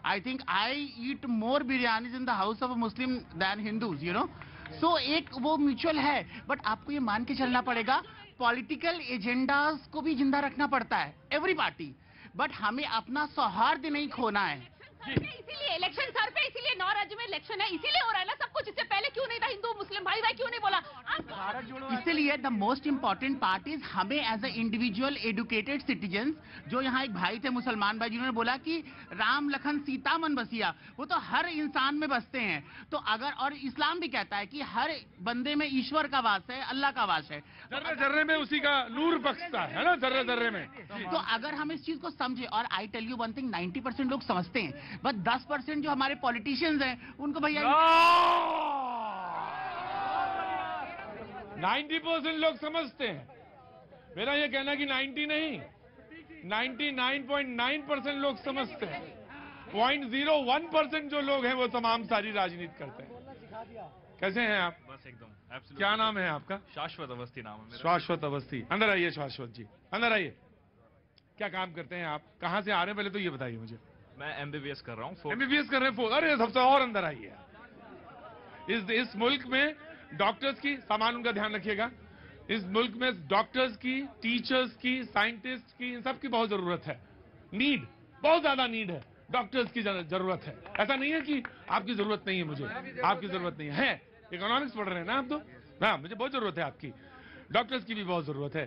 I think I eat more biryanis in the house of a Muslim than Hindus, you know. So एक वो म्यूचुअल है, बट आपको ये मान के चलना पड़ेगा पॉलिटिकल एजेंडाज को भी जिंदा रखना पड़ता है, एवरी पार्टी, बट हमें अपना सौहार्द नहीं खोना है। इसीलिए इलेक्शन सर पे, इसीलिए 9 राज्य में इलेक्शन है, इसीलिए हो रहा है ना सब कुछ। इससे पहले क्यों नहीं था? हिंदू मुस्लिम भाई भाई क्यों नहीं बोला? इसलिए the most important part is हमें as a individual educated citizen, जो यहाँ एक भाई थे मुसलमान भाई जिन्होंने बोला कि राम लखन सीता मन बसिया, वो तो हर इंसान में बसते हैं। तो अगर, और इस्लाम भी कहता है कि हर बंदे में ईश्वर का वास है, अल्लाह का वास है, जर्रे जर्रे में उसी का नूर बख्शता है ना, जर्रे जर्रे में। तो अगर हम इस चीज को समझे, और I tell you one thing, 90% लोग समझते हैं, बस 10% जो हमारे पॉलिटिशियंस हैं उनको भैया 90% लोग समझते हैं। मेरा ये कहना कि 90 नहीं, 99.9% लोग समझते हैं। 0.01% जो लोग हैं वो तमाम सारी राजनीति करते हैं। कैसे हैं आप? बस एकदम। क्या नाम है आपका? शाश्वत अवस्थी नाम है मेरा। शाश्वत अवस्थी। अंदर आइए शाश्वत जी, अंदर आइए। क्या काम करते हैं आप? कहाँ से आ रहे हैं पहले तो ये बताइए मुझे। मैं MBBS कर रहा हूँ। MBBS कर रहे हैं। अरे सबसे और अंदर आइए। इस मुल्क में डॉक्टर्स की, सामान उनका ध्यान रखिएगा, इस मुल्क में डॉक्टर्स की, टीचर्स की, साइंटिस्ट की, इन सब की बहुत जरूरत है। नीड, बहुत ज्यादा नीड है, डॉक्टर्स की जरूरत है। ऐसा नहीं है कि आपकी जरूरत नहीं है, मुझे आपकी जरूरत नहीं है। इकोनॉमिक्स पढ़ रहे हैं ना आप तो? हाँ, मुझे बहुत जरूरत है आपकी, डॉक्टर्स की भी बहुत जरूरत है।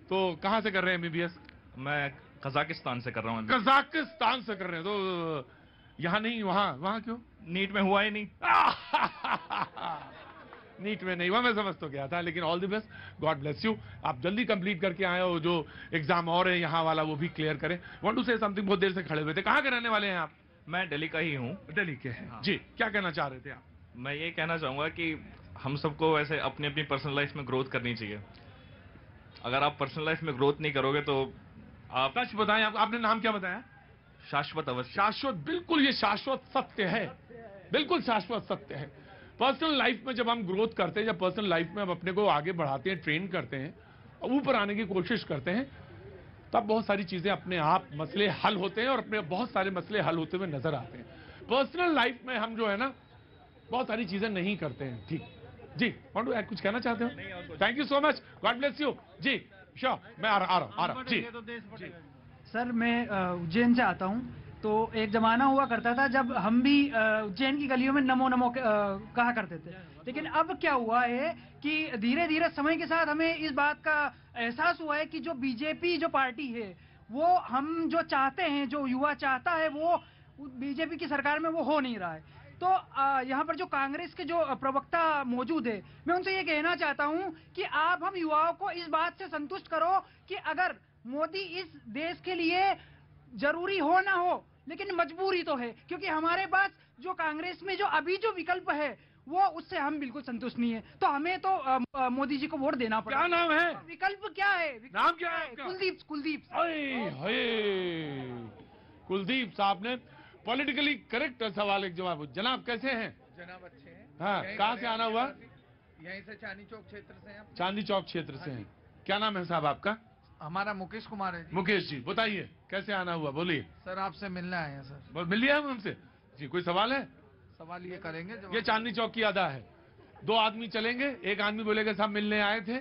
तो कहाँ से कर रहे हैं MBBS? मैं कजाकिस्तान से कर रहा हूँ। कजाकिस्तान से कर रहे हैं, तो यहाँ नहीं वहाँ क्यों? नीट में हुआ ही नहीं। नीट में नहीं हुआ, मैं समझ तो गया था, लेकिन all the best, God bless you. आप जल्दी कंप्लीट करके आए हो, जो एग्जाम और है यहाँ वाला वो भी क्लियर करें। वांट टू से समथिंग, बहुत देर से खड़े हुए थे। कहाँ के रहने वाले हैं आप? मैं दिल्ली का ही हूँ। दिल्ली के हैं। हाँ। जी, क्या कहना चाह रहे थे आप? मैं ये कहना चाहूंगा कि हम सबको वैसे अपनी अपनी पर्सनल लाइफ में ग्रोथ करनी चाहिए। अगर आप पर्सनल लाइफ में ग्रोथ नहीं करोगे तो आप सच बताएं। आपने नाम क्या बताया? शाश्वत अवस्थी। शाश्वत, बिल्कुल ये शाश्वत सत्य है, बिल्कुल शाश्वत सत्य है। पर्सनल लाइफ में जब हम ग्रोथ करते हैं, जब पर्सनल लाइफ में हम अपने को आगे बढ़ाते हैं, ट्रेन करते हैं, ऊपर आने की कोशिश करते हैं, तब बहुत सारी चीजें अपने आप मसले हल होते हैं और अपने बहुत सारे मसले हल होते हुए नजर आते हैं। पर्सनल लाइफ में हम जो है ना बहुत सारी चीजें नहीं करते हैं। ठीक जी, कुछ कहना चाहते हो? Thank you so much, God bless you ji. Sure, मैं आ रहा हूँ जी। सर मैं उज्जैन से आता हूँ। तो एक जमाना हुआ करता था जब हम भी उज्जैन की गलियों में नमो नमो कहा करते थे, लेकिन अब क्या हुआ है कि धीरे धीरे समय के साथ हमें इस बात का एहसास हुआ है कि जो बीजेपी जो पार्टी है वो हम जो चाहते हैं, जो युवा चाहता है, वो बीजेपी की सरकार में वो हो नहीं रहा है। तो यहाँ पर जो कांग्रेस के जो प्रवक्ता मौजूद है, मैं उनसे ये कहना चाहता हूँ कि आप हम युवाओं को इस बात से संतुष्ट करो कि अगर मोदी इस देश के लिए जरूरी हो ना हो, लेकिन मजबूरी तो है, क्योंकि हमारे पास जो कांग्रेस में जो अभी जो विकल्प है वो उससे हम बिल्कुल संतुष्ट नहीं है। तो हमें तो मोदी जी को वोट देना पड़ेगा। क्या नाम है? विकल्प क्या है? नाम क्या है? कुलदीप। कुलदीप साहब ने पॉलिटिकली करेक्ट सवाल एक जवाब। जनाब कैसे हैं? जनाब अच्छे हैं। हाँ, कहाँ से आना हुआ? यहीं से चांदनी चौक क्षेत्र से हैं। चांदनी चौक क्षेत्र से हैं। क्या नाम है साहब आपका? हमारा मुकेश कुमार है जी। मुकेश जी बताइए कैसे आना हुआ, बोलिए। सर आपसे मिलने आए हैं सर। मिल लिया हमसे जी, कोई सवाल है? सवाल ये करेंगे, ये चांदनी चौक की अदा है। दो आदमी चलेंगे, एक आदमी बोलेगा साहब मिलने आए थे,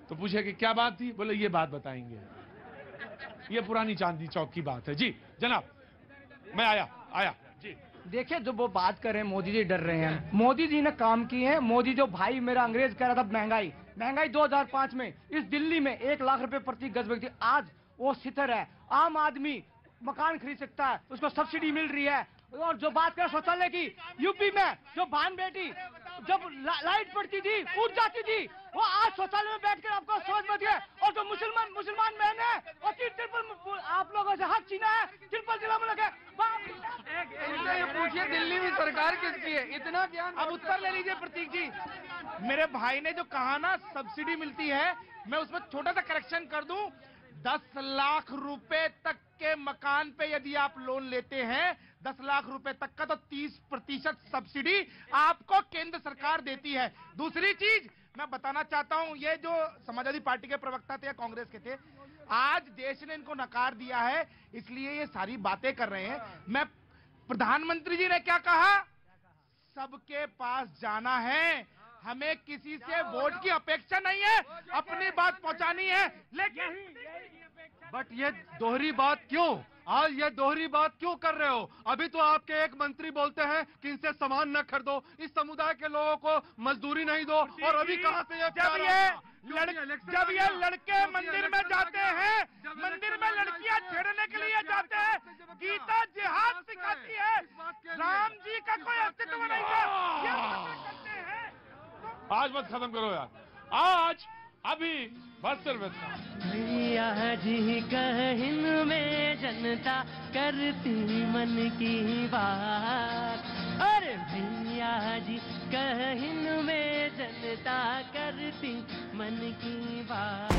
तो पूछे कि क्या बात थी, बोले ये बात बताएंगे। ये पुरानी चांदनी चौक की बात है जी। जनाब मैं आया जी। देखिए जो वो बात कर रहे हैं, मोदी जी डर रहे हैं। मोदी जी ने काम किए हैं। मोदी जो भाई मेरा अंग्रेज कह रहा था महंगाई 2005 में इस दिल्ली में 1 लाख रुपए प्रति गज बिकती, आज वो 70 है। आम आदमी मकान खरीद सकता है, उसको सब्सिडी मिल रही है। और जो बात करें शौचालय की, यूपी में जो बहन बेटी जब लाइट पड़ती थी उठ जाती थी, वो आज शौचालय में बैठकर आपको सोच बच गए। और जो मुसलमान बहन है वो तिरपल आप लोगों से हाथ छीना है, तिरपल जिला में लगे। ये पूछिए दिल्ली में सरकार किसकी है, इतना ज्ञान। अब उत्तर ले लीजिए प्रतीक जी। मेरे भाई ने जो कहा ना सब्सिडी मिलती है, मैं उसमें छोटा सा करेक्शन कर दूं। 10 लाख रुपए तक के मकान पे यदि आप लोन लेते हैं, 10 लाख रुपए तक का, तो 30% सब्सिडी आपको केंद्र सरकार देती है। दूसरी चीज मैं बताना चाहता हूं, ये जो समाजवादी पार्टी के प्रवक्ता थे या कांग्रेस के थे, आज देश ने इनको नकार दिया है, इसलिए ये सारी बातें कर रहे हैं। मैं प्रधानमंत्री जी ने क्या कहा, सबके पास जाना है, हमें किसी से वोट की अपेक्षा नहीं है, अपनी बात पहुंचानी है। लेकिन बट ये दोहरी बात क्यों? आज ये दोहरी बात क्यों कर रहे हो? अभी तो आपके एक मंत्री बोलते हैं कि इनसे सामान न खरीदो, इस समुदाय के लोगों को मजदूरी नहीं दो, और अभी कहां से जब ये लड़के मंदिर में जाते हैं, मंदिर में लड़कियां छेड़ने के लिए जाते हैं, गीता जिहाद सिखाती है, राम जी का कोई अस्तित्व नहीं है, ये बातें करते हैं। आज मत खत्म करो यार, आज अभी बस सिर्फ भैया जी कहन में जनता करती मन की बात, अरे भैया जी कहन में जनता करती मन की बात।